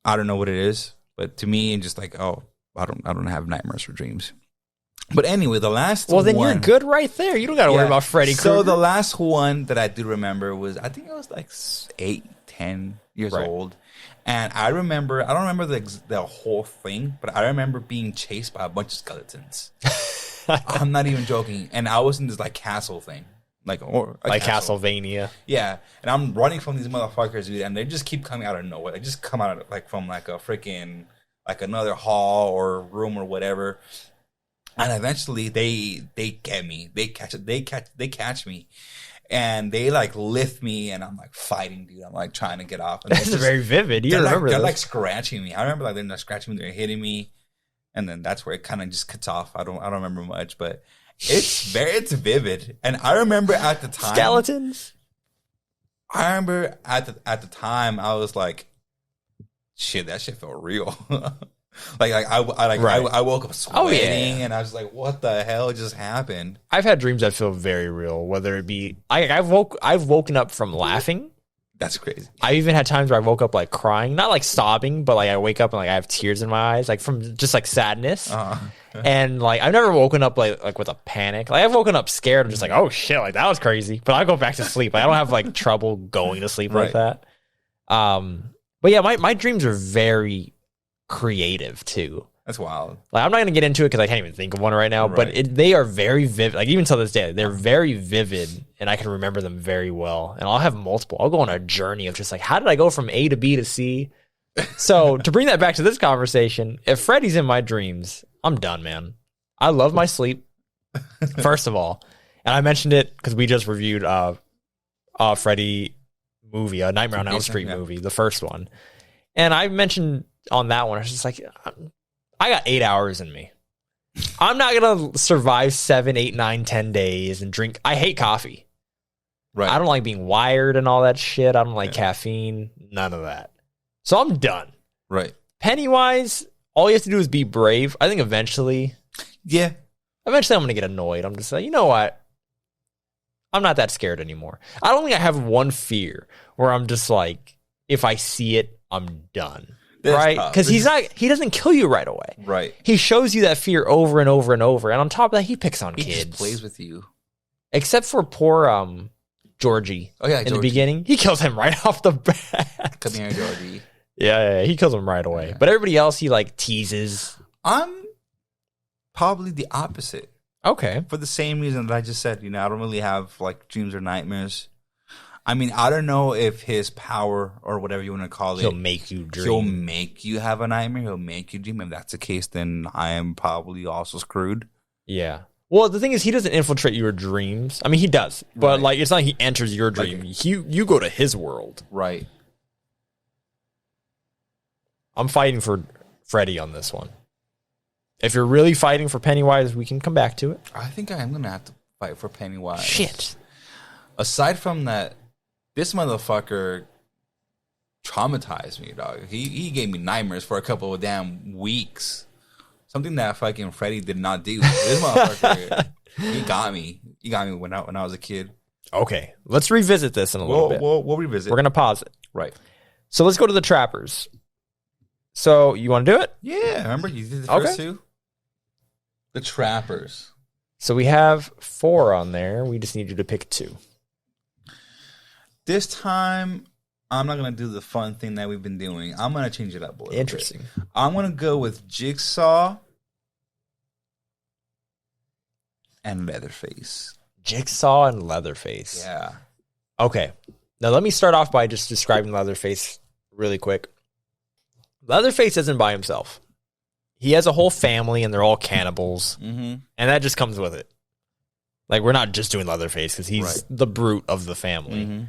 I don't know what it is, but to me, it's just I don't have nightmares or dreams. But anyway, the last one... Well, then you're good right there. You don't got to worry about Freddy Krueger. So the last one that I do remember was, I think I was 8, 10 years old. And I don't remember the whole thing, but I remember being chased by a bunch of skeletons. I'm not even joking. And I was in this castle thing. Like Castlevania. Yeah. And I'm running from these motherfuckers, dude, and they just keep coming out of nowhere. They just come out of, from a freaking... another hall or room or whatever, and eventually they get me. They catch me, And they like lift me, and I'm like fighting, dude. I'm like trying to get off. And That's very vivid. You remember they're this. like scratching me. I remember like they're not scratching me, they're hitting me, and then that's where it kind of just cuts off. I don't remember much, but it's vivid. And I remember at the time skeletons. I remember at the time I was like, shit, that shit felt real. I woke up sweating, and I was like, what the hell just happened? I've had dreams that feel very real, whether it be I've woken up from laughing. That's crazy. I even had times where I woke up like crying, not like sobbing, but like I wake up and like I have tears in my eyes, like from just like sadness. And like I've never woken up like with a panic. Like I've woken up scared. I'm just like, oh shit, like that was crazy. But I go back to sleep. Like, I don't have like trouble going to sleep like that. But yeah, my dreams are very creative too. That's wild. Like I'm not gonna get into it because I can't even think of one right now. But they are very vivid. Like even till this day, they're very vivid, and I can remember them very well. And I'll have multiple. I'll go on a journey of just like, how did I go from A to B to C? So to bring that back to this conversation, if Freddy's in my dreams, I'm done, man. I love my sleep, first of all, and I mentioned it because we just reviewed Freddy movie, a Nightmare on Elm Street movie, the first one, and I mentioned on that one, I was just like, I got 8 hours in me. I'm not gonna survive 7, 8, 9, 10 days and drink. I hate coffee. Right. I don't like being wired and all that shit. I don't like caffeine. None of that. So I'm done. Right. Pennywise, all you have to do is be brave. I think eventually I'm gonna get annoyed. I'm just like, you know what? I'm not that scared anymore. I don't think I have one fear where I'm just like, if I see it, I'm done. Right? Because he doesn't kill you right away. Right. He shows you that fear over and over and over. And on top of that, he picks on kids. He just plays with you. Except for poor Georgie. Oh, yeah, in the beginning. He kills him right off the bat. Come here, Georgie. Yeah, he kills him right away. Yeah. But everybody else, he like teases. I'm probably the opposite. Okay. For the same reason that I just said. I don't really have like dreams or nightmares. I mean, I don't know if his power or whatever you want to call it. He'll make you dream. He'll make you have a nightmare. He'll make you dream. If that's the case, then I am probably also screwed. Yeah. Well, the thing is, he doesn't infiltrate your dreams. I mean, he does. But like, it's not like he enters your dream. Like, you go to his world. Right. I'm fighting for Freddy on this one. If you're really fighting for Pennywise, we can come back to it. I think I am going to have to fight for Pennywise. Shit. Aside from that, this motherfucker traumatized me, dog. He gave me nightmares for a couple of damn weeks. Something that fucking Freddy did not do. This motherfucker, he got me. He got me when I was a kid. Okay, let's revisit this in a little bit. We'll revisit. We're going to pause it. Right. So let's go to the Trappers. So you want to do it? Yeah, remember you did the first two? The Trappers. So we have 4 on there. We just need you to pick 2. This time, I'm not going to do the fun thing that we've been doing. I'm going to change it up a little Interesting. bit. I'm going to go with Jigsaw and Leatherface. Jigsaw and Leatherface. Yeah. Okay. Now, let me start off by just describing Leatherface really quick. Leatherface isn't by himself. He has a whole family, and they're all cannibals. Mm-hmm. And that just comes with it. Like, we're not just doing Leatherface, because he's the brute of the family. Mm-hmm.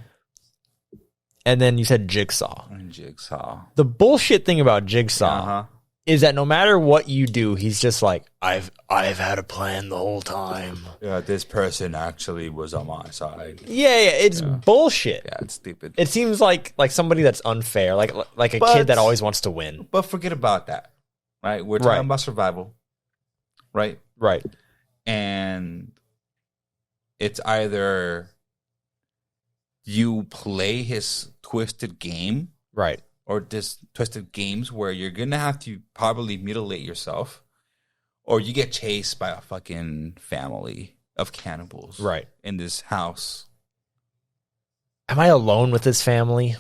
And then you said Jigsaw. Jigsaw. The bullshit thing about Jigsaw is that no matter what you do, he's just like, I've had a plan the whole time. Yeah, this person actually was on my side. Yeah, it's bullshit. Yeah, it's stupid. It seems like somebody that's unfair, like a kid that always wants to win. But forget about that, right? We're talking about survival, right? Right. And it's either you play his twisted game, right, or this twisted games where you're gonna have to probably mutilate yourself, or you get chased by a fucking family of cannibals, right, in this house. Am I alone with this family,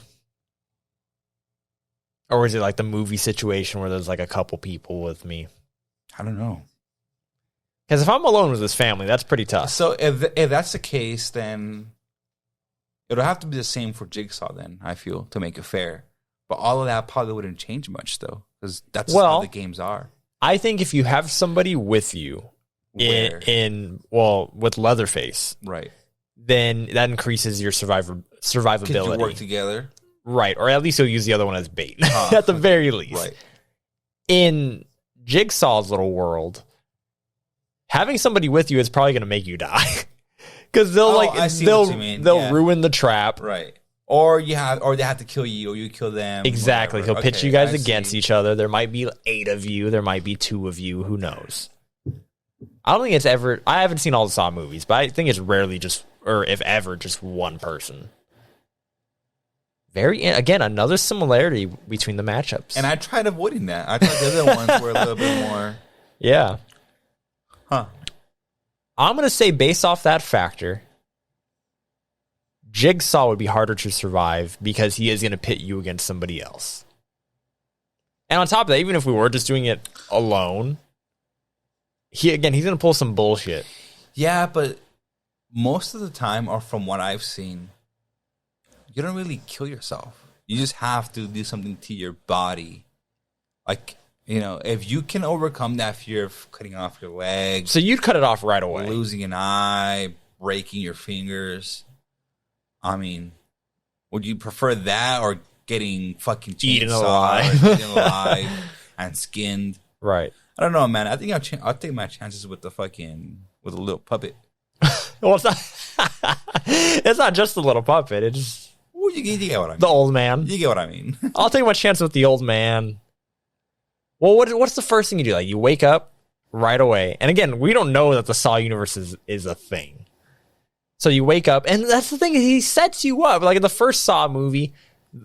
or is it like the movie situation where there's like a couple people with me? I don't know. Because if I'm alone with this family, that's pretty tough. So if that's the case, then it'll have to be the same for Jigsaw then, I feel, to make it fair. But all of that probably wouldn't change much, though, because that's how the games are. I think if you have somebody with you with Leatherface, right, then that increases your survivability. You work together. Right, or at least you'll use the other one as bait, at the very least. Right. In Jigsaw's little world, having somebody with you is probably going to make you die. Because they'll ruin the trap. Right. Or they have to kill you, or you kill them. Exactly. He'll pitch you guys against each other. There might be 8 of you. There might be 2 of you. Who knows? I don't think it's ever... I haven't seen all the Saw movies, but I think it's rarely if ever, just one person. Again, another similarity between the matchups. And I tried avoiding that. I thought the other ones were a little bit more... Yeah. Huh. I'm going to say, based off that factor, Jigsaw would be harder to survive because he is going to pit you against somebody else. And on top of that, even if we were just doing it alone, he's going to pull some bullshit. Yeah, but most of the time, or from what I've seen, you don't really kill yourself. You just have to do something to your body. Like, if you can overcome that fear of cutting off your legs. So you'd cut it off right away. Losing an eye, breaking your fingers. I mean, would you prefer that or getting fucking eaten alive and skinned? Right. I don't know, man. I think I'll take my chances with a little puppet. Well, it's not just a little puppet. It's well, you get what I mean. The old man. You get what I mean. I'll take my chance with the old man. Well, what's the first thing you do? Like, you wake up right away. And again, we don't know that the Saw universe is a thing. So you wake up, and that's the thing. He sets you up. Like in the first Saw movie,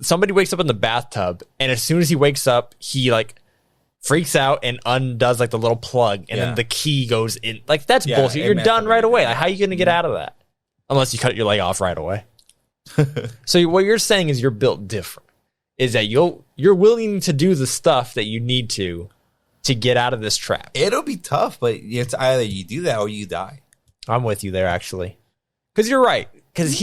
somebody wakes up in the bathtub, and as soon as he wakes up, he freaks out and undoes the little plug, and then the key goes in. Like, that's bullshit. You're done right away. Like, how are you going to get out of that? Unless you cut your leg off right away. So what you're saying is you're built different. Is that you're willing to do the stuff that you need to get out of this trap. It'll be tough, but it's either you do that or you die. I'm with you there, actually. Because you're right. Because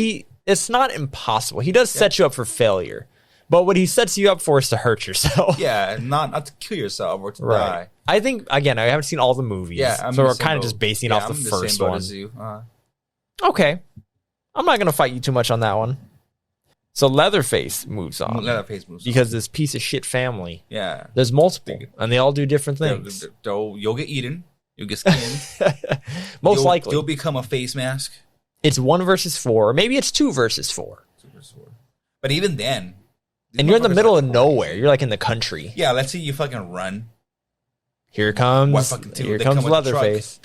it's not impossible. He does set you up for failure. But what he sets you up for is to hurt yourself. Yeah, not to kill yourself or to die. I think, again, I haven't seen all the movies. Yeah, so we're kind of just basing off the first one. As you. Okay. I'm not going to fight you too much on that one. So Leatherface moves on. Because this piece of shit family. Yeah. There's multiple, and they all do different things. You'll get eaten. You'll get skinned. Most likely. You'll become a face mask. It's 1 versus 4. Or maybe it's 2 versus 4. 2 versus 4. But even then. And you're in the middle of nowhere. You're in the country. Yeah, let's say you fucking run. Here comes Leatherface.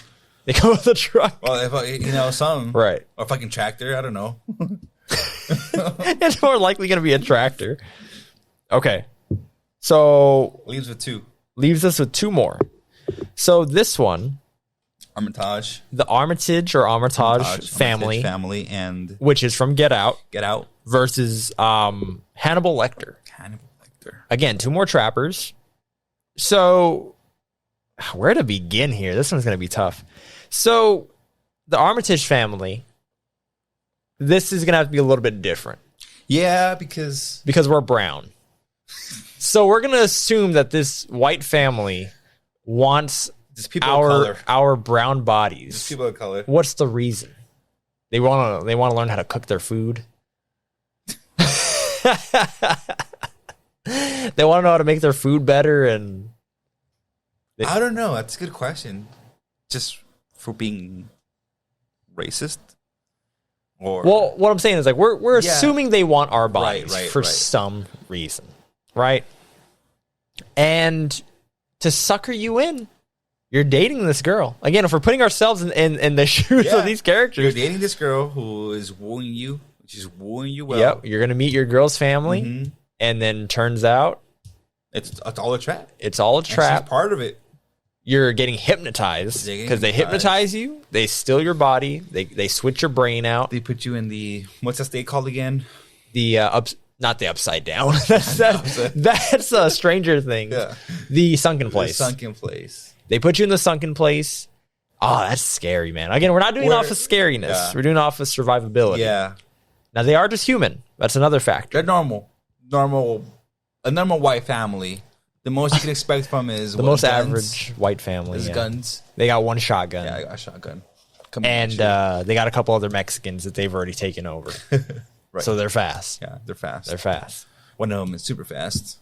They come with a truck. Well, some. Right. Or fucking tractor. I don't know. It's more likely going to be a tractor. Okay. So. Leaves us with 2 more. So this one. Armitage. The Armitage family. And. Which is from Get Out. Get Out. Versus Hannibal Lecter. Again, 2 more trappers. So. Where to begin here? This one's going to be tough. So, the Armitage family, this is going to have to be a little bit different. Yeah, because we're brown. So, we're going to assume that this white family wants our brown bodies. Just people of color. What's the reason? They want to learn how to cook their food. They want to know how to make their food better, and I don't know. That's a good question. Just for being racist? Well, what I'm saying is we're assuming they want our bodies for some reason, right? And to sucker you in, you're dating this girl. Again, if we're putting ourselves in the shoes of these characters. You're dating this girl who is wooing you. She's wooing you well. Yep. You're going to meet your girl's family. And then turns out. It's all a trap. It's all a trap. And she's part of it. You're getting hypnotized because they hypnotize you. They steal your body. They switch your brain out. They put you in the, what's that state called again? The not the upside down. that's a Stranger Things. Yeah. The sunken place. The sunken place. They put you in the sunken place. Oh, that's scary, man. Again, we're not doing it off of scariness. Yeah. We're doing it off of survivability. Yeah. Now they are just human. That's another factor. They're normal. A normal white family. The most you can expect from is the most average white family. Is guns. They got 1 shotgun. Yeah, I got a shotgun. And they got a couple other Mexicans that they've already taken over. Right. So they're fast. Yeah, they're fast. They're fast. One of them is super fast.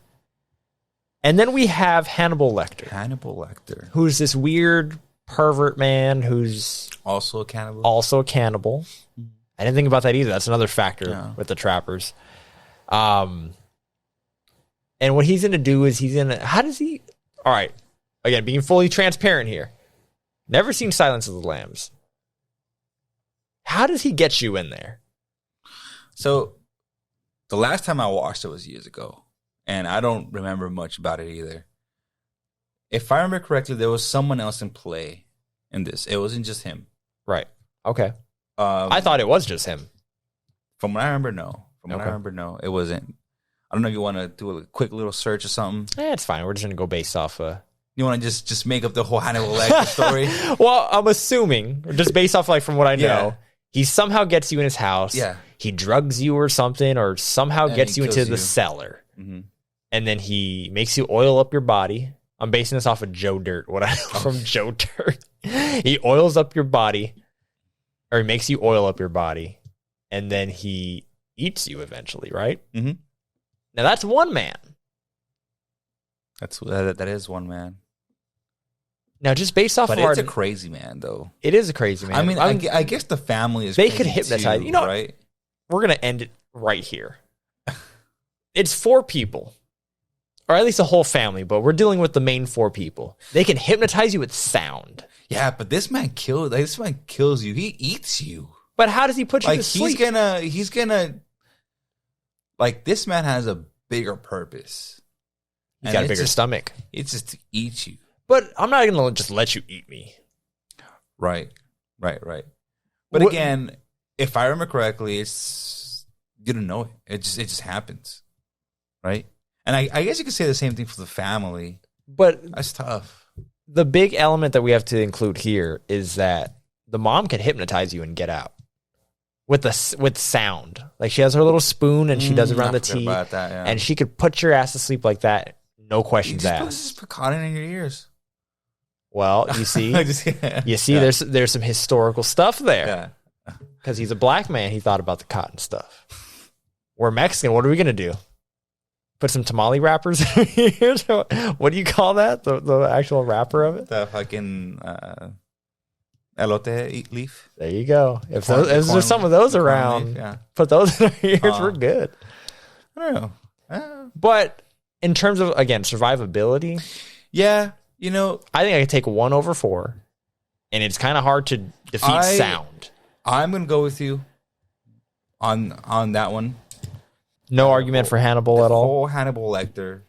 And then we have Hannibal Lecter. Hannibal Lecter. Who's this weird pervert man who's also a cannibal. I didn't think about that either. That's another factor with the trappers. And what he's going to do is how does he... All right. Again, being fully transparent here. Never seen Silence of the Lambs. How does he get you in there? So, the last time I watched it was years ago, and I don't remember much about it either. If I remember correctly, there was someone else in play in this. It wasn't just him. Right. Okay. I thought it was just him. From what I remember, no. It wasn't. I don't know if you want to do a quick little search or something. It's fine. We're just going to go based off... You want to just make up the whole Hannibal Lecter story? Well, I'm assuming, just based off from what I know, he somehow gets you in his house. Yeah. He drugs you or something, or somehow gets you into the cellar. Mm-hmm. And then he makes you oil up your body. I'm basing this off of Joe Dirt, what I know from Joe Dirt. He oils up your body, or he makes you oil up your body, and then he eats you eventually, right? Mm-hmm. Now, that's one man. That is one man. Now, just based off but of it's a crazy man, though. It is a crazy man. I mean, I guess the family is. They could hypnotize you. Right? We're gonna end it right here. It's 4 people, or at least a whole family, but we're dealing with the main 4 people. They can hypnotize you with sound. Yeah, but this man kills you. He eats you. But how does he put you to sleep? He's gonna. Like, this man has a bigger purpose. He's got a bigger stomach. It's just to eat you. But I'm not going to just let you eat me. Right. But again, if I remember correctly, it's you don't know it. It just happens, right? And I guess you could say the same thing for the family. But that's tough. The big element that we have to include here is that the mom can hypnotize you and get out with sound. Like, she has her little spoon and she does it around the teeth, and she could put your ass to sleep like that, no questions asked. Just put cotton in your ears. Well, you see, there's some historical stuff there. Because he's a black man, he thought about the cotton stuff. We're Mexican. What are we gonna do? Put some tamale wrappers in here? What do you call that? The actual wrapper of it? The fucking elote leaf. There you go. If there's some of those around, put those in our ears. We're good. I don't know. But in terms of, again, survivability, I think I could take 1 over 4, and it's kind of hard to defeat sound. I'm gonna go with you on that one. No argument for Hannibal at all. Whole Hannibal Lecter.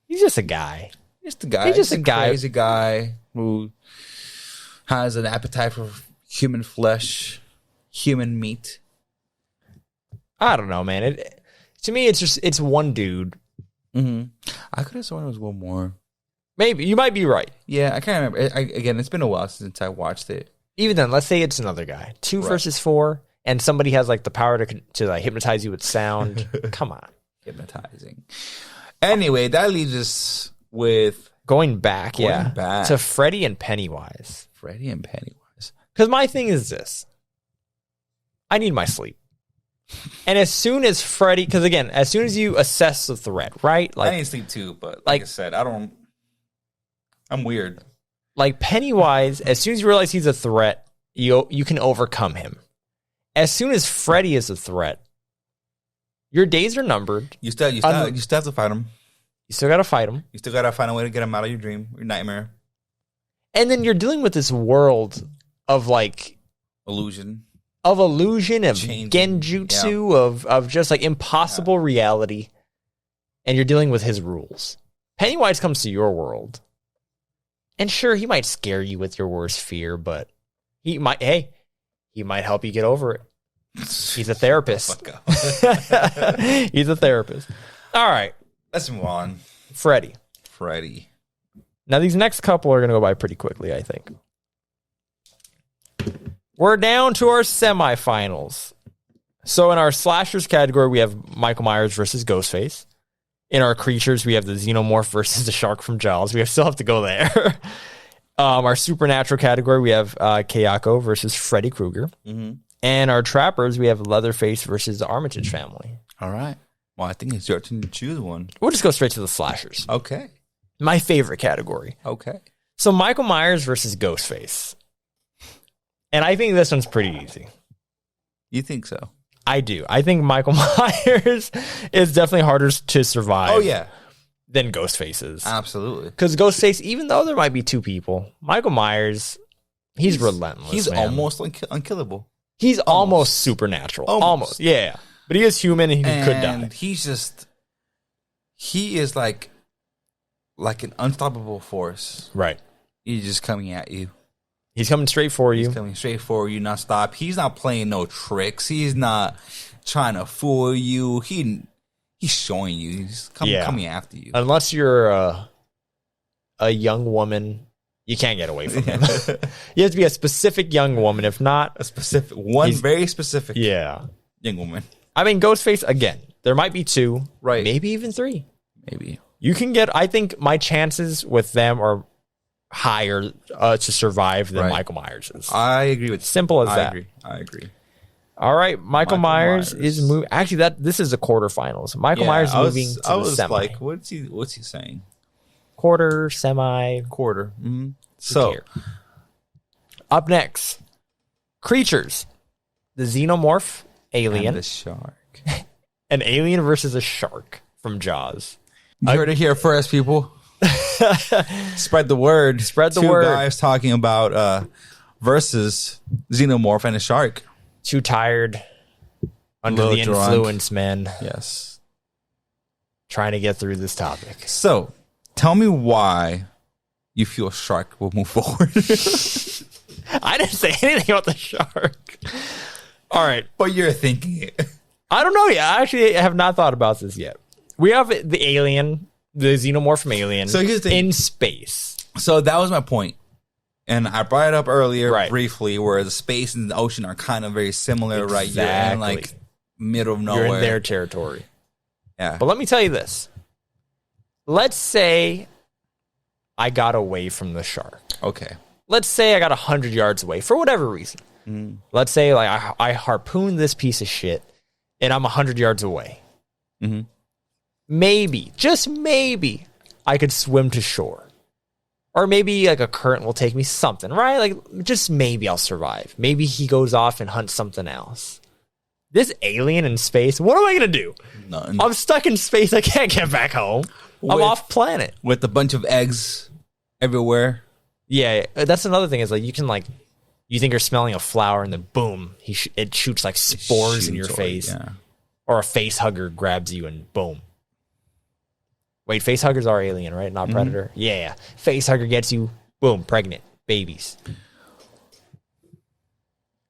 He's just a guy. He's just a crazy guy who has an appetite for human flesh, human meat. I don't know, man. To me, it's one dude. Mm-hmm. I could have sworn it was one more. Maybe. You might be right. Yeah, I can't remember. Again, it's been a while since I watched it. Even then, let's say it's another guy. 2 versus 4, and somebody has like the power to like hypnotize you with sound. Come on. Hypnotizing. Anyway, that leaves us with... Going back to Freddy and Pennywise. Because my thing is this. I need my sleep. And as soon as Freddy... Because again, as soon as you assess the threat, right? Like, I need sleep too, but like I said, I'm weird. Like Pennywise, as soon as you realize he's a threat, you can overcome him. As soon as Freddy is a threat, your days are numbered. You still have to fight him. You still got to fight him. You still got to find a way to get him out of your dream, your nightmare. And then you're dealing with this world of like... illusion, of genjutsu, of just like impossible reality. And you're dealing with his rules. Pennywise comes to your world. And sure, he might scare you with your worst fear, but he might help you get over it. He's a therapist. He's a therapist. All right. Let's move on. Freddy. Now, these next couple are going to go by pretty quickly, I think. We're down to our semifinals. So in our slashers category, we have Michael Myers versus Ghostface. In our creatures, we have the Xenomorph versus the shark from Jaws. We still have to go there. Our supernatural category, we have Kayako versus Freddy Krueger. And our trappers, we have Leatherface versus the Armitage family. All right. Well, I think it's your turn to choose one. We'll just go straight to the slashers. Okay. My favorite category. Okay. So Michael Myers versus Ghostface. And I think this one's pretty easy. You think so? I do. I think Michael Myers is definitely harder to survive. Oh, yeah. Than Ghostface is. Absolutely. Because Ghostface, even though there might be two people, Michael Myers, he's relentless. He's man. almost unkillable. He's almost supernatural. Almost. Yeah. But he is human and he could die. He is like an unstoppable force. Right. He's just coming at you. He's coming straight for you. He's coming straight for you, not stop. He's not playing no tricks. He's not trying to fool you. He's showing you. He's coming after you. Unless you're a young woman, you can't get away from him. You have to be a specific young woman. If not, very specific young woman. I mean, Ghostface, again, there might be two. Right. Maybe even three. Maybe. You can get, I think my chances with them are higher to survive than Michael Myers's. I agree with you. Simple as that. I agree. All right, Michael Myers is moving. Actually, this is the quarterfinals. Michael Myers moving to the semi. Like, what's he saying? Quarter, semi, quarter. Mm-hmm. So, up next, creatures, the xenomorph alien, and the shark, an alien versus a shark from Jaws. You heard it here first, people. Spread the word. Spread the word. Two guys talking about versus xenomorph and a shark. Too tired, under the influence, man. Yes. Trying to get through this topic. So, tell me why you feel shark will move forward. I didn't say anything about the shark. All right. But you're thinking it. I don't know yet. I actually have not thought about this yet. We have the alien, the xenomorph from Alien, in space. So that was my point. And I brought it up earlier briefly, where the space and the ocean are kind of very similar, right? You're in like middle of nowhere. You're in their territory. Yeah. But let me tell you this. Let's say I got away from the shark. Okay. Let's say I got 100 yards away for whatever reason. Mm. Let's say like I harpooned this piece of shit and I'm 100 yards away. Mm-hmm. Maybe, just maybe, I could swim to shore. Or maybe like a current will take me something, right? Like just maybe I'll survive. Maybe he goes off and hunts something else. This alien in space, what am I going to do? Nothing. I'm stuck in space. I can't get back home. I'm off planet. With a bunch of eggs everywhere. Yeah, that's another thing is like you can like, you think you're smelling a flower and then boom, it shoots like spores in your face. Yeah. Or a face hugger grabs you and boom. Wait, face huggers are alien, right? Not predator. Mm-hmm. Yeah, face hugger gets you, boom, pregnant, babies.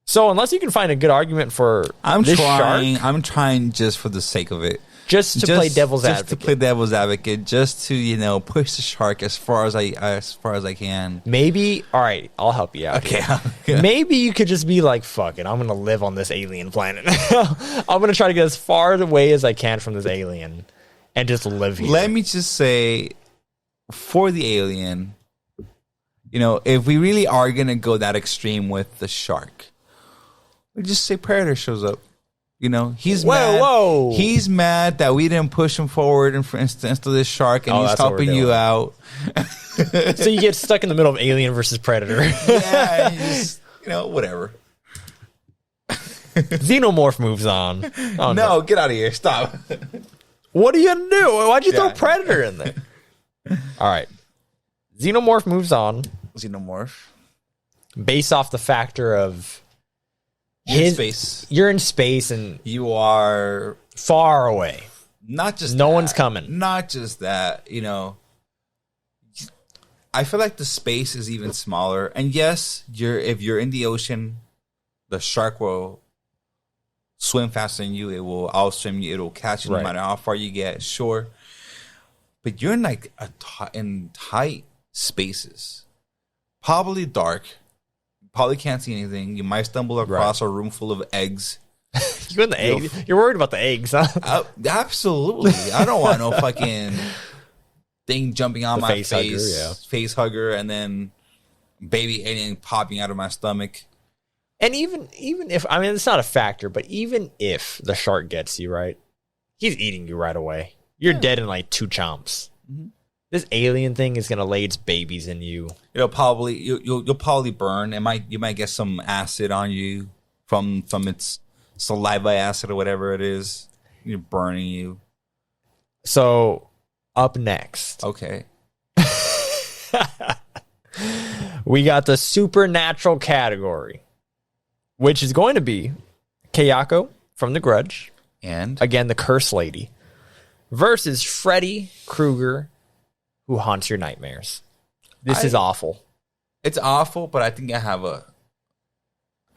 So unless you can find a good argument for shark, I'm trying just for the sake of it, just to play devil's advocate, just to play devil's advocate, just to push the shark as far as I can. Maybe, all right, I'll help you out. Okay, maybe you could just be like, fuck it, I'm gonna live on this alien planet. I'm gonna try to get as far away as I can from this alien. And just live here. Let me just say, for the alien, if we really are going to go that extreme with the shark, we just say Predator shows up. He's mad. Whoa. He's mad that we didn't push him forward, and for instance, to this shark, and he's helping you out. So you get stuck in the middle of Alien versus Predator. Yeah, you just, whatever. Xenomorph moves on. Oh, no, get out of here. Stop. What are you going to do? Why'd you throw Predator in there? All right. Xenomorph moves on. Xenomorph. Based off the factor of space. You're in space and you are far away. Not just no one's coming. Not just that, I feel like the space is even smaller. And yes, if you're in the ocean, the shark will swim faster than you. It will outswim you. It will catch you no matter how far you get. Sure, but you're in like in tight spaces, probably dark. Probably can't see anything. You might stumble across a room full of eggs. You and the eggs. You're worried about the eggs, huh? Absolutely. I don't want no fucking thing jumping on my face. Hugger, face hugger, and then baby alien popping out of my stomach. And even if, I mean, it's not a factor, but even if the shark gets you, right, he's eating you right away. You're dead in like 2 chomps. Mm-hmm. This alien thing is gonna lay its babies in you. You'll probably burn. You might get some acid on you from its saliva acid or whatever it is. You're burning you. So up next, okay, we got the supernatural category, which is going to be Kayako from The Grudge, and again the Curse Lady, versus Freddy Krueger, who haunts your nightmares. This is awful. It's awful, but I think I have a.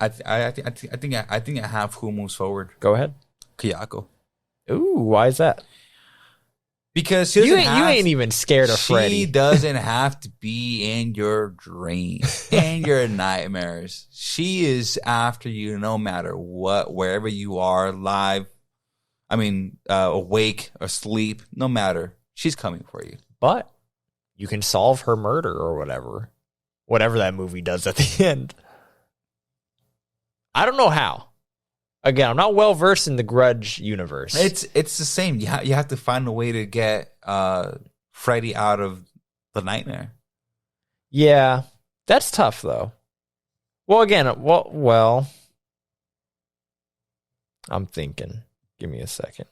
I think I have who moves forward. Go ahead, Kayako. Ooh, why is that? Because you ain't even scared of Freddy. She doesn't have to be in your dreams, in your nightmares. She is after you no matter what, wherever you are, live. I mean, awake, asleep, no matter. She's coming for you. But you can solve her murder or whatever that movie does at the end. I don't know how. Again, I'm not well versed in the Grudge universe. It's the same. You have to find a way to get Freddy out of the nightmare. Yeah, that's tough though. Well, again, I'm thinking. Give me a second.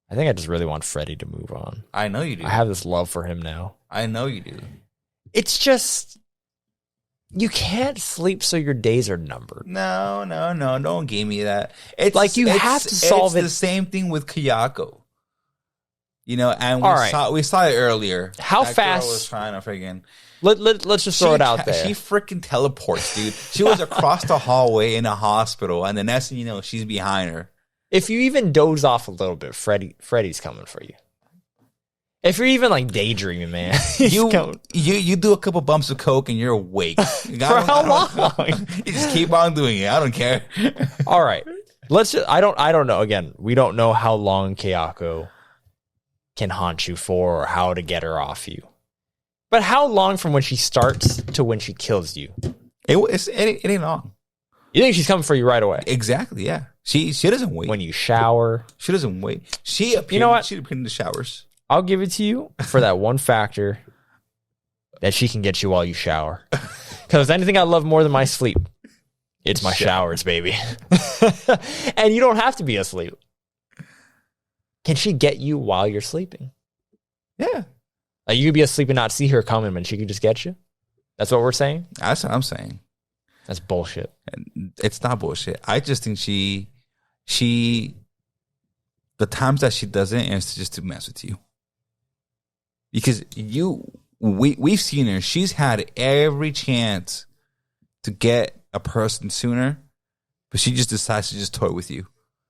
I think I just really want Freddy to move on. I know you do. I have this love for him now. I know you do. It's just, you can't sleep, so your days are numbered. No. Don't give me that. It's like you have to solve it. It's the same thing with Kayako. You know, and we saw it earlier. How that fast? Girl was trying to friggin'. Let's just throw it out there. She freaking teleports, dude. She was across the hallway in a hospital, and the next thing you know, she's behind her. If you even doze off a little bit, Freddy's coming for you. If you're even like daydreaming, man, you do a couple bumps of coke and you're awake. For how long? You just keep on doing it. I don't care. All right, let's just. I don't know. Again, we don't know how long Kayako can haunt you for, or how to get her off you. But how long from when she starts to when she kills you? It ain't long. You think she's coming for you right away? Exactly. Yeah. She doesn't wait. When you shower, she doesn't wait. She appeared. You know what? She appeared in the showers. I'll give it to you for that one factor that she can get you while you shower. Because anything I love more than my sleep, it's my showers, baby. And you don't have to be asleep. Can she get you while you're sleeping? Yeah. Like you could be asleep and not see her coming, and she could just get you? That's what we're saying? That's what I'm saying. That's bullshit. It's not bullshit. I just think she the times that she does it, it's just to mess with you. Because we've seen her. She's had every chance to get a person sooner, but she just decides to just toy with you.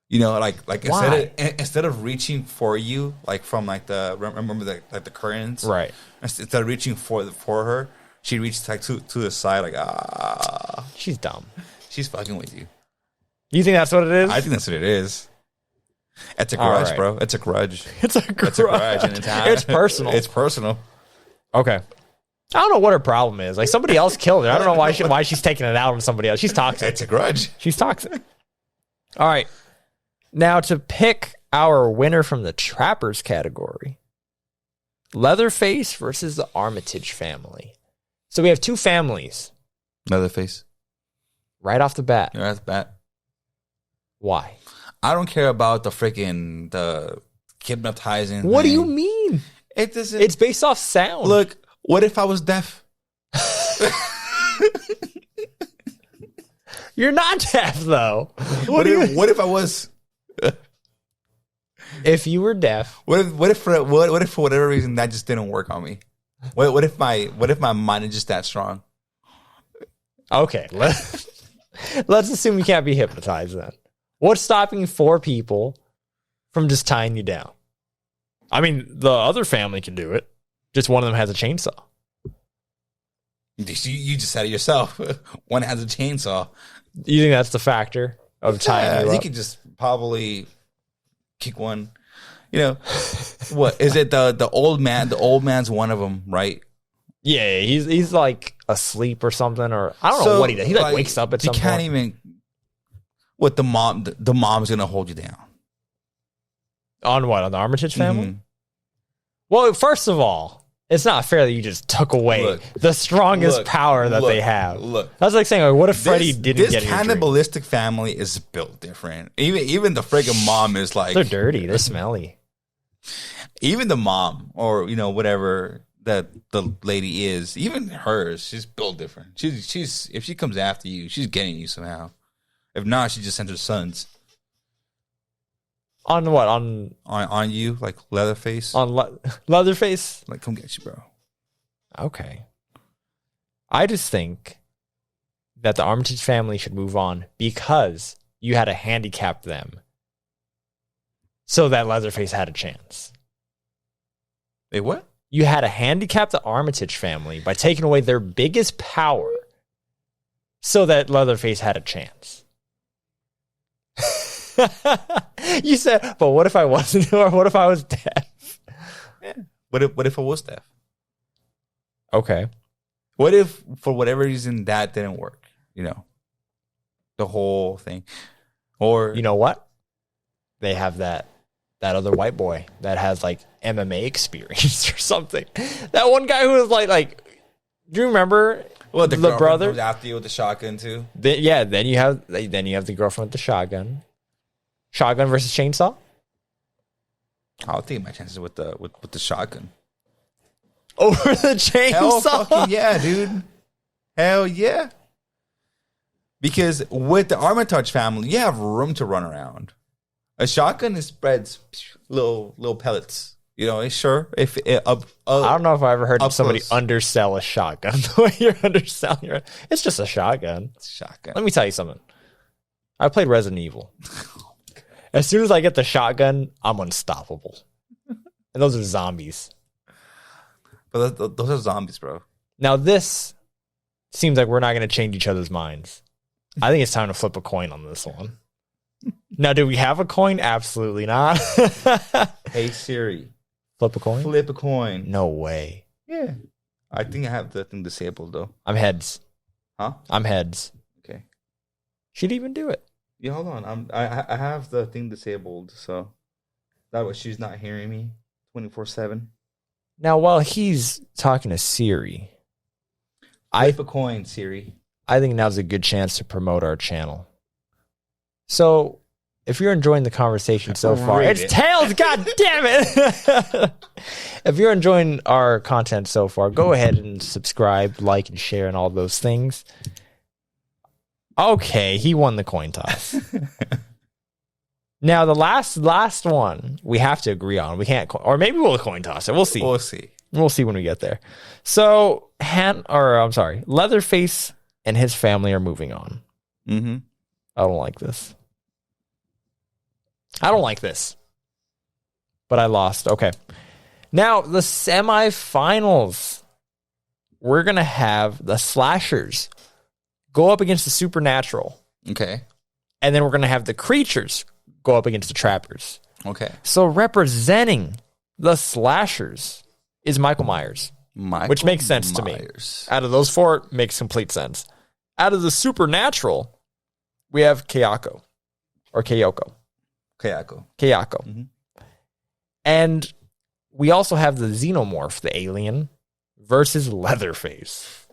You know, like instead of reaching for you, like from like remember the curtains, right? Instead of reaching for her, she reaches like to the side, like She's dumb. She's fucking with you. You think that's what it is? I think that's what it is. It's a grudge, bro. It's a grudge. It's a grudge. And it's personal. It's personal. Okay. I don't know what her problem is. Like somebody else killed her. I don't know why she's taking it out on somebody else. She's toxic. It's a grudge. She's toxic. All right. Now to pick our winner from the Trappers category. Leatherface versus the Armitage family. So we have two families. Leatherface. Right off the bat. Right off the bat. Why? I don't care about the hypnotizing. What do you mean? It doesn't. It's based off sound. Look, what if I was deaf? You're not deaf though. What if I was? If you were deaf, what if for whatever reason that just didn't work on me? What if my mind is just that strong? Okay, let's assume you can't be hypnotized then. What's stopping 4 people from just tying you down? I mean, the other family can do it. Just one of them has a chainsaw. You just said it yourself. One has a chainsaw. You think that's the factor of tying you up? You could just probably kick one. You know, what is it? The old man. The old man's one of them, right? Yeah, he's like asleep or something, or I don't know what he does. He like wakes up at some point. You can't even. What the mom's gonna hold you down. On what? On the Armitage family? Mm-hmm. Well, first of all, it's not fair that you just took away the strongest power that they have. That's like saying, what if Freddy didn't get this cannibalistic family is built different. Even the friggin' mom is like they're dirty, they're smelly. Even the mom, or whatever that the lady is, even hers, she's built different. She's if she comes after you, she's getting you somehow. If not, she just sends her sons. On what? On you, like Leatherface? On Leatherface? Like, come get you, bro. Okay. I just think that the Armitage family should move on because you had to handicap them so that Leatherface had a chance. Wait, what? You had to handicap the Armitage family by taking away their biggest power so that Leatherface had a chance. You said, but what if I wasn't, or what if I was deaf? Yeah. What if I was deaf? Okay. What if, for whatever reason, that didn't work? The whole thing. Or you know what? They have that other white boy that has like MMA experience or something. That one guy who was like, do you remember? Well, the brother goes after you with the shotgun too. Then you have the girlfriend with the shotgun. Shotgun versus chainsaw? I'll take my chances with the shotgun. Over the chainsaw? Hell fucking yeah, dude. Hell yeah. Because with the Armitage family, you have room to run around. A shotgun is spreads little pellets. It's sure. I don't know if I ever heard somebody undersell a shotgun the way you're underselling it. It's just a shotgun. It's a shotgun. Let me tell you something. I played Resident Evil. As soon as I get the shotgun, I'm unstoppable. And those are zombies. But those are zombies, bro. Now this seems like we're not going to change each other's minds. I think it's time to flip a coin on this one. Now, do we have a coin? Absolutely not. Hey, Siri. Flip a coin? Flip a coin. No way. Yeah. I think I have the thing disabled, though. I'm heads. Huh? I'm heads. Okay. She'd even do it. Yeah, hold on. I have the thing disabled, so that way she's not hearing me 24/7. Now, while he's talking to Siri, flip a coin, Siri. I think now's a good chance to promote our channel. So, if you're enjoying the conversation so far, it's Tails, god damn it! If you're enjoying our content so far, go ahead and subscribe, like, and share, and all those things. Okay, he won the coin toss. Now, the last one we have to agree on. We can't, or maybe we'll coin toss it. We'll see. We'll see when we get there. So, Leatherface and his family are moving on. Mm-hmm. I don't like this. But I lost. Okay. Now, the semifinals. We're going to have the slashers go up against the supernatural. Okay. And then we're going to have the creatures go up against the trappers. Okay. So representing the slashers is Michael Myers. Which makes sense to me. Out of those four, makes complete sense. Out of the supernatural, we have Kayako. Or Kayako. Kayako. Mm-hmm. And we also have the xenomorph, the alien, versus Leatherface.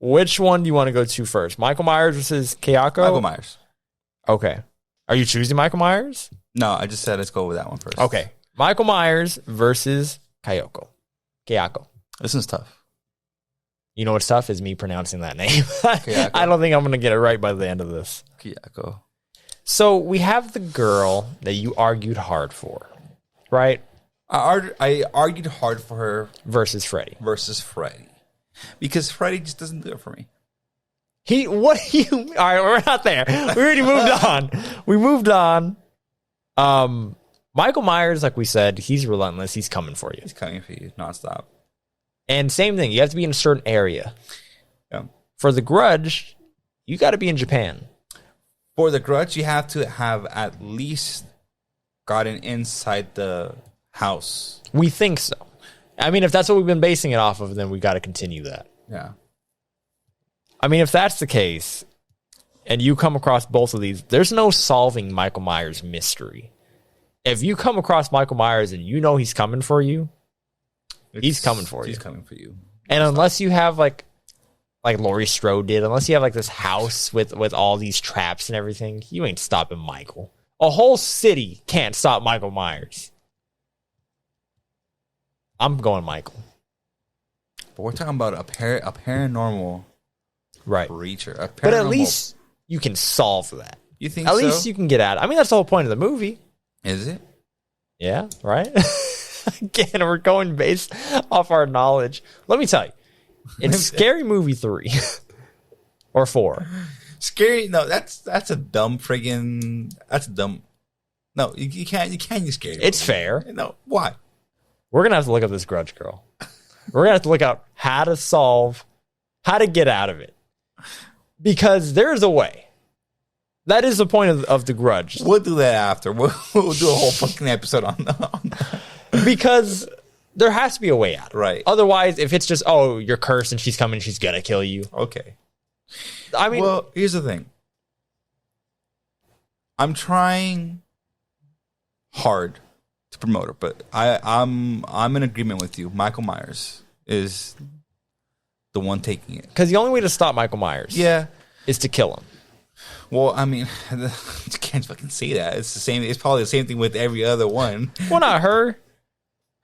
Which one do you want to go to first? Michael Myers versus Kayako? Michael Myers. Okay. Are you choosing Michael Myers? No, I just said let's go with that one first. Okay. Michael Myers versus Kayako. This is tough. You know what's tough is me pronouncing that name. I don't think I'm going to get it right by the end of this. Kayako. So we have the girl that you argued hard for, right? I argued hard for her. Versus Freddy. Because Freddy just doesn't do it for me. All right, we're not there. We already moved on. Michael Myers, like we said, he's relentless. He's coming for you. He's coming for you nonstop. And same thing, you have to be in a certain area. Yeah. For The Grudge, you got to be in Japan. For The Grudge, you have to have at least gotten inside the house. We think so. I mean, if that's what we've been basing it off of, then we got to continue that. Yeah. I mean, if that's the case, and you come across both of these, there's no solving Michael Myers' mystery. If you come across Michael Myers and you know he's coming for you, he's coming for you. He's coming for you. And unless you have like Laurie Strode did, unless you have like this house with all these traps and everything, you ain't stopping Michael. A whole city can't stop Michael Myers. I'm going Michael. But we're talking about a paranormal creature. A paranormal. But at least you can solve that. You think at so? least you can get at it. I mean, that's the whole point of the movie. Is it? Yeah, right? Again, we're going based off our knowledge. Let me tell you. In Scary Movie 3 or 4. Scary? No, that's a dumb friggin'. That's dumb. No, you can't use Scary Movie. It's fair. No, why? We're going to have to look up this Grudge Girl. We're going to have to look up how to get out of it. Because there's a way. That is the point of the Grudge. We'll do that after. We'll do a whole fucking episode on that. Because there has to be a way out. Right. Otherwise, if it's just, oh, you're cursed and she's coming, she's going to kill you. Okay. I mean, well, here's the thing. I'm trying hard to promote her, but I'm in agreement with you. Michael Myers is the one taking it. because the only way to stop Michael Myers is to kill him. Well, I mean, you can't fucking say that. It's the same. It's probably the same thing with every other one. Well, not her.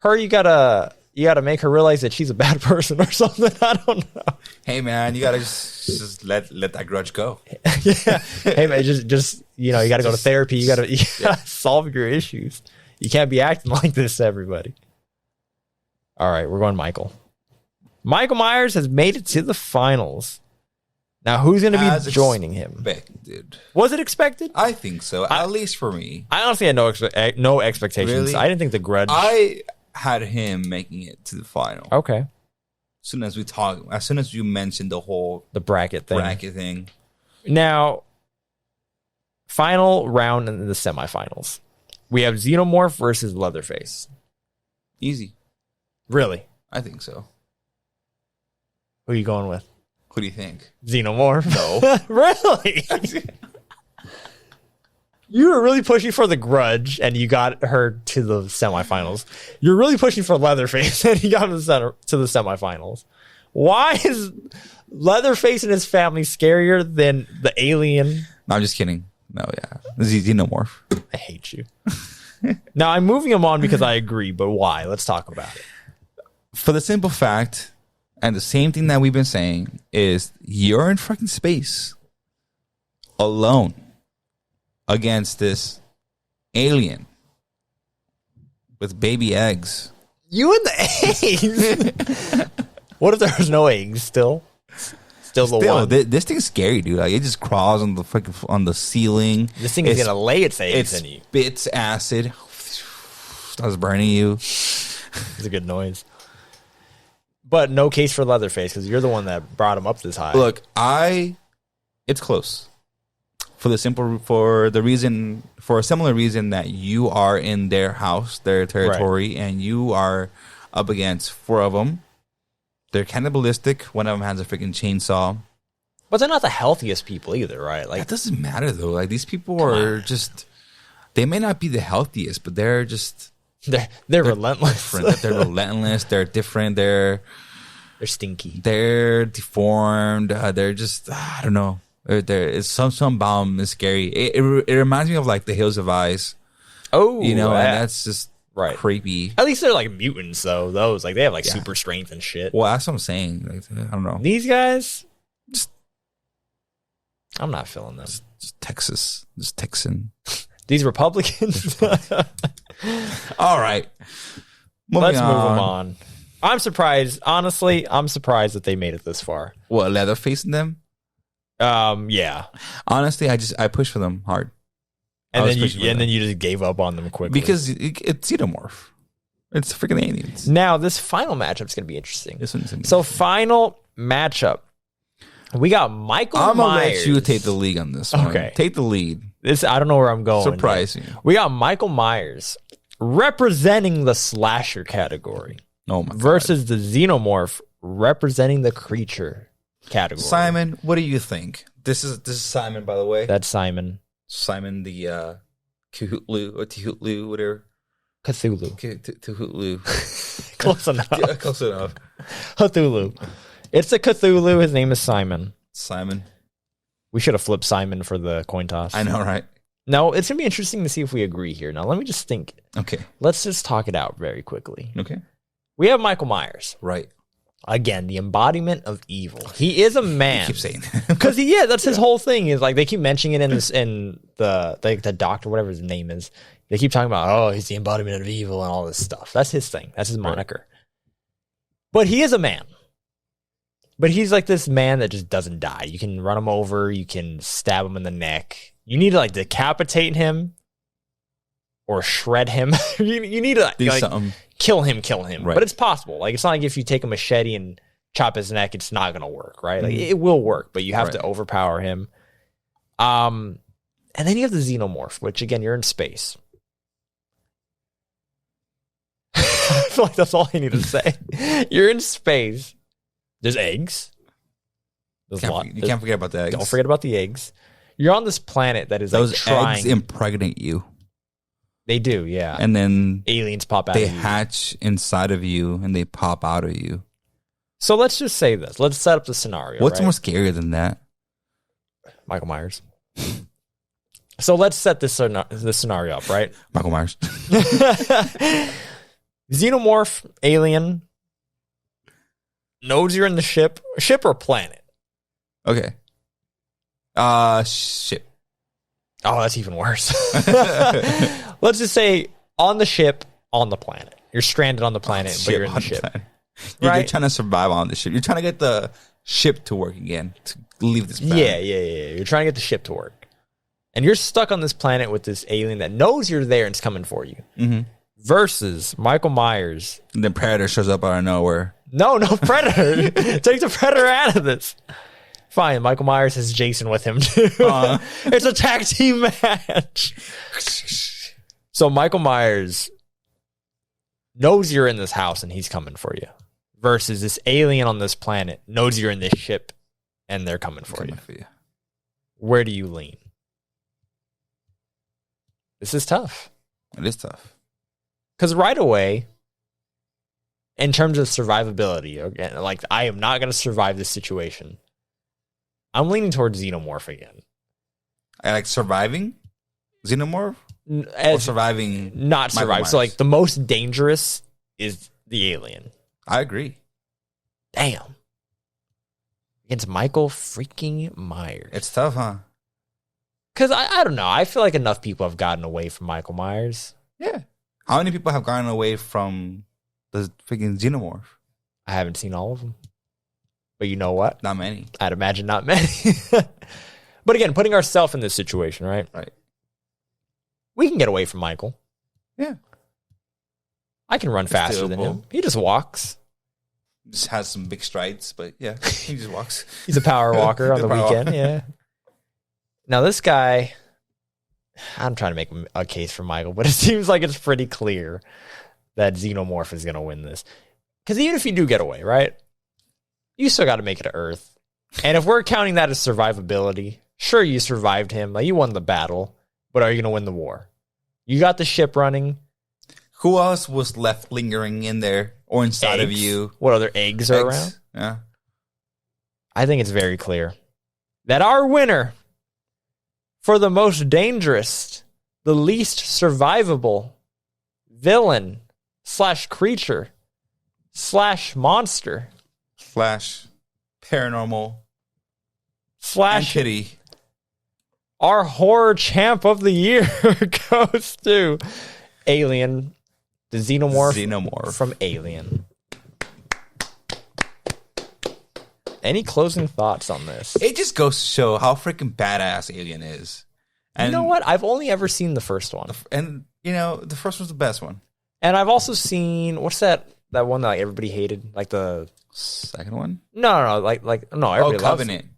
Her, you gotta make her realize that she's a bad person or something. I don't know. Hey, man, you gotta just let that grudge go. Yeah. Hey, man, just you gotta go to therapy. You gotta solve your issues. You can't be acting like this to everybody. All right, we're going Michael. Michael Myers has made it to the finals. Now, who's going to be joining him? Dude. Was it expected? I think so, at least for me. I honestly had no expectations. Really? I didn't think the Grudge... I had him making it to the final. Okay. As soon as you mentioned the bracket thing. Now, final round in the semifinals. We have Xenomorph versus Leatherface. Easy. Really? I think so. Who are you going with? Who do you think? Xenomorph? No. Really? You were really pushing for the Grudge, and you got her to the semifinals. You're really pushing for Leatherface, and you got him to the semifinals. Why is Leatherface and his family scarier than the alien? No, I'm just kidding. No, yeah. This is Xenomorph. I hate you. Now, I'm moving him on because I agree, but why? Let's talk about it. For the simple fact, and the same thing that we've been saying, is you're in fucking space alone against this alien with baby eggs. You and the eggs? What if there was no eggs still? Still the one. This thing's scary, dude. Like, it just crawls on the ceiling. This thing is gonna lay its eggs in you. It spits acid. Starts burning you. It's a good noise. But no case for Leatherface because you're the one that brought him up this high. Look, it's close. For a similar reason that you are in their house, their territory, right, and you are up against 4 of them. They're cannibalistic. One of them has a freaking chainsaw. But they're not the healthiest people either, right? Like, that doesn't matter though. Like, these people are just, they may not be the healthiest, but they're just they're relentless. They're relentless. They're different. They're stinky. They're deformed. They're just, I don't know. It's some bomb is scary. It reminds me of like the Hills of Ice. Oh, and that's just right, creepy. At least they're like mutants though. Those like they have like super strength and shit. Well, that's what I'm saying. Like, I don't know. These guys, I'm not feeling them. Just Texan. These Republicans. All right, let's move them on. I'm surprised. Honestly, I'm surprised that they made it this far. What, Leatherface in them? Yeah. Honestly, I pushed for them hard, and then you just gave up on them quickly because it's Xenomorph. It's freaking aliens. Now this final matchup is going to be interesting. So final matchup, we got Michael Myers. I'm gonna let you take the lead on this one. Okay, take the lead. I don't know where I'm going. Surprise me. We got Michael Myers representing the slasher category Oh my versus the Xenomorph representing the creature category. Simon, what do you think? This is Simon, by the way. That's Simon. Simon the Cthulhu or Tehutlu, whatever. Cthulhu. Tehutlu. Close enough. Yeah, close enough. Cthulhu. It's a Cthulhu. His name is Simon. Simon. We should have flipped Simon for the coin toss. I know, right? No, it's going to be interesting to see if we agree here. Now, let me just think. Okay. Let's just talk it out very quickly. Okay. We have Michael Myers. Right. Again, the embodiment of evil. He is a man. I keep saying Because that's his whole thing. Is like they keep mentioning it in the doctor, whatever his name is. They keep talking about, oh, he's the embodiment of evil and all this stuff. That's his thing. That's his moniker. But he is a man. But he's like this man that just doesn't die. You can run him over. You can stab him in the neck. You need to like decapitate him or shred him. you need to do like, something. Kill him. Right. But it's possible. Like it's not like if you take a machete and chop his neck, it's not going to work, right? Like it will work, but you have to overpower him. And then you have the Xenomorph, which again, you're in space. I feel like that's all I need to say. You're in space. There's eggs. You can't forget about the eggs. Don't forget about the eggs. You're on this planet that is those like trying. eggs impregnate you. They do, yeah. And then aliens pop out. They of you. hatch inside of you and they pop out of you. So let's just say this. Let's set up the scenario. What's right? more scary than that? Michael Myers. So let's set this scenario up, right? Michael Myers. Xenomorph, alien, knows you're in the ship or planet. Okay. Ship. Oh, that's even worse. Let's just say on the ship, on the planet. You're stranded on the planet, but you're in the ship. You're trying to survive on the ship. You're trying to get the ship to work again, to leave this planet. Yeah. You're trying to get the ship to work. And you're stuck on this planet with this alien that knows you're there and it's coming for you. Mm-hmm. Versus Michael Myers. And then Predator shows up out of nowhere. No Predator. Take the Predator out of this. Fine, Michael Myers has Jason with him too. It's a tag team match. So Michael Myers knows you're in this house and he's coming for you. Versus this alien on this planet knows you're in this ship and they're coming for you. Where do you lean? This is tough. It is tough. Because right away, in terms of survivability, again, like I am not going to survive this situation. I'm leaning towards Xenomorph again. I like surviving Xenomorph? Or surviving? Not survive. So like the most dangerous is the alien. I agree. Damn. Against Michael freaking Myers. It's tough, huh? Because I don't know. I feel like enough people have gotten away from Michael Myers. Yeah. How many people have gotten away from the freaking Xenomorph? I haven't seen all of them. But you know what? Not many. I'd imagine not many. But again, putting ourselves in this situation, right? Right. We can get away from Michael. Yeah. I can run faster than him. He just walks. Just has some big strides, but yeah, he just walks. He's a power walker on the weekend, yeah. Now this guy, I'm trying to make a case for Michael, but it seems like it's pretty clear that Xenomorph is going to win this. Because even if you do get away, right? You still got to make it to Earth. And if we're counting that as survivability, sure, you survived him. Like, you won the battle, but are you going to win the war? You got the ship running. Who else was left lingering in there or inside of you? What other eggs are around? Yeah. I think it's very clear that our winner for the most dangerous, the least survivable villain / creature / monster / paranormal / entity. Our horror champ of the year goes to Alien, the Xenomorph from Alien. Any closing thoughts on this? It just goes to show how freaking badass Alien is. And you know what? I've only ever seen the first one. And, you know, the first one's the best one. And I've also seen, what's that one that like, everybody hated? Like the second one? No, like no, everybody Covenant. loves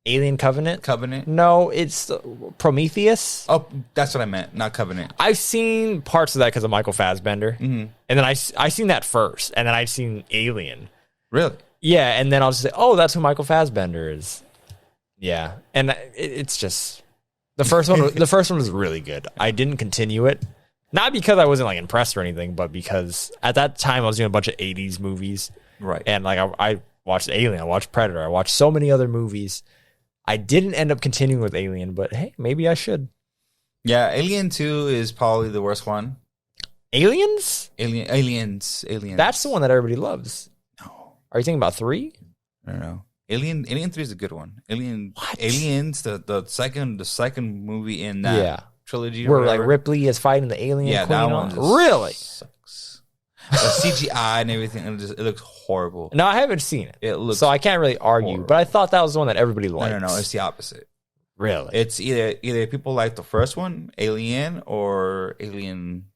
Alien Covenant? Covenant? No, it's Prometheus. Oh, that's what I meant. Not Covenant. I've seen parts of that because of Michael Fassbender. And then I seen that first. And then I've seen Alien. Really? Yeah, and then I'll just say, oh, that's who Michael Fassbender is. Yeah, and it's just the first one. The first one was really good. I didn't continue it, not because I wasn't like impressed or anything, but because at that time I was doing a bunch of '80s movies, Right. and like I watched Alien, I watched Predator, I watched so many other movies. I didn't end up continuing with Alien, but hey, maybe I should. Yeah, Alien 2 is probably the worst one. Aliens? Aliens. That's the one that everybody loves. No. Are you thinking about 3? I don't know. Alien 3 is a good one. What? Aliens, the second movie in that Yeah. trilogy. or Where like whatever. Ripley is fighting the alien Yeah, queen that on one it? just Really? sucks. The CGI and everything, it looks horrible. No, I haven't seen it. It looks So I can't really argue, horrible. but I thought that was the one that everybody likes. no, it's the opposite. Really? It's either people like the first one, Alien, or Alien.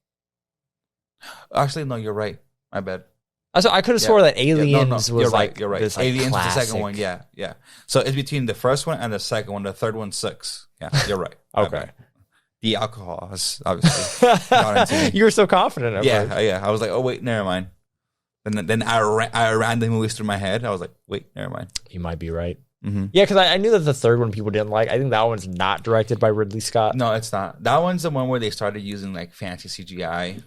Actually, no, you're right. My bad. So I could have swore that Yeah, Aliens you're was right. like You're right. this, like, Aliens is the classic. second one. Yeah. So it's between the first one and the second one. The third one sucks. Yeah, you're right. My Okay. bad. The alcohol has obviously got into me. You were so confident. At first. Yeah. I was like, oh wait, never mind. Then I ran the movies through my head. I was like, wait, never mind. You might be right. Mm-hmm. Yeah, because I knew that the third one people didn't like. I think that one's not directed by Ridley Scott No, it's not. That one's the one where they started using like fancy CGI.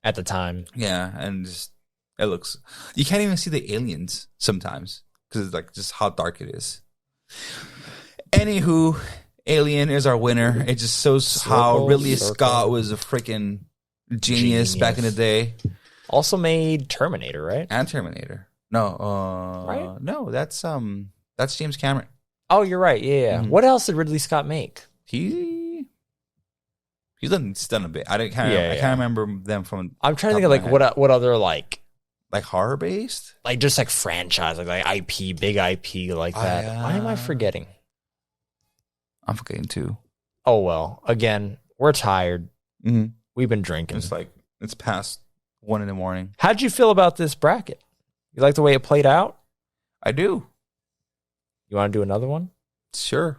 at the time. Yeah, and just it looks. You can't even see the aliens sometimes because it's like just how dark it is. Anywho, Alien is our winner. It just shows how Circle, Ridley circle. Scott was a freaking genius back in the day. Also made Terminator, right? And Terminator. No, Right? no, that's James Cameron. Oh, you're right. Yeah. Mhm. What else did Ridley Scott make? He's done a bit. I can't remember them from I'm trying to top think of of my like what other like horror based. just like franchise like IP, big IP like that. Why am I forgetting? I'm forgetting too. Oh well. Again, we're tired. Mm-hmm. We've been drinking. It's past 1 a.m. How'd you feel about this bracket? You like the way it played out? I do. You want to do another one? Sure.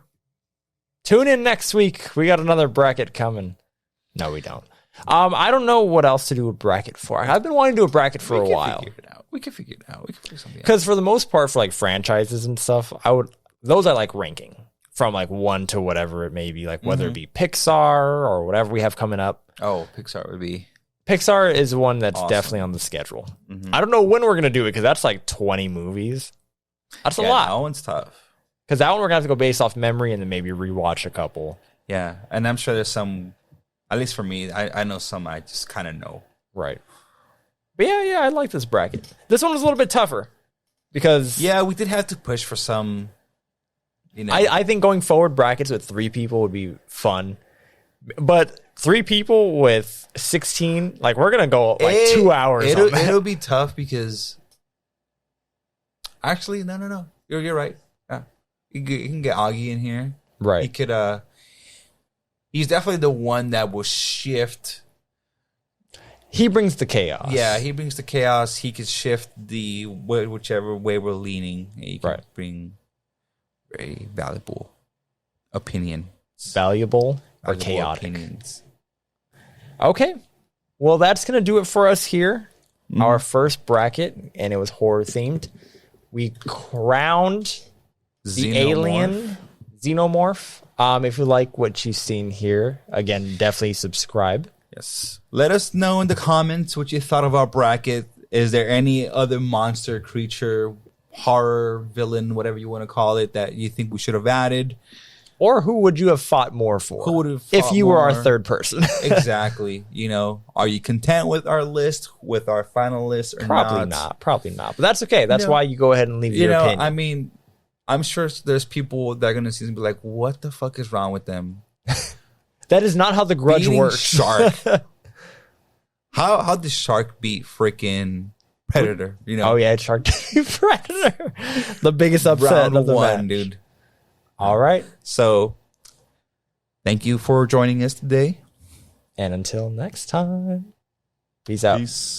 Tune in next week. We got another bracket coming. No, we don't. I don't know what else to do a bracket for. I've been wanting to do a bracket for a while. We can figure it out. We can figure something out. Because for the most part, for like franchises and stuff, I like ranking from like 1 to whatever it may be, like whether it be Pixar or whatever we have coming up. Oh, Pixar would be. Pixar is one that's Awesome. definitely on the schedule. Mhm. I don't know when we're going to do it because that's like 20 movies. That's a lot. That one's tough. Because that one we're going to have to go based off memory and then maybe rewatch a couple. Yeah, and I'm sure there's some. At least for me, I know some I just kind of know. Right. But yeah, I like this bracket. This one was a little bit tougher because Yeah, we did have to push for some. You know, I think going forward, brackets with 3 people would be fun. But 3 people with 16, like we're gonna go like 2 hours. on that. It'll be tough because. Actually, no. You're right. Yeah, you can get Augie in here. He Right. could. He's definitely the one that will shift. He brings the chaos. Yeah, he brings the chaos. He could shift whichever way we're leaning. He can Right. bring very valuable opinion. Valuable or Valuable chaotic. opinions. Okay. Well, that's gonna do it for us here. Our first bracket, and it was horror themed. We crowned the Xenomorph. alien Xenomorph. If you like what you've seen here, again, definitely subscribe. Yes. Let us know in the comments what you thought of our bracket. Is there any other monster, creature, horror, villain, whatever you want to call it, that you think we should have added? Or who would you have fought more for? Who would have if fought you were our more? third person? Exactly. Are you content with our list, with our final list, or Probably not. Probably not. But that's okay. That's why you go ahead and leave your opinion. I mean, I'm sure there's people that are going to see this and be like, what the fuck is wrong with them? That is not how the grudge Beating works. Shark. How does Shark beat freaking Predator? Oh yeah, it's Shark Predator. The biggest upset round of the one, match. dude. All right. So, thank you for joining us today. And until next time, peace out. Peace.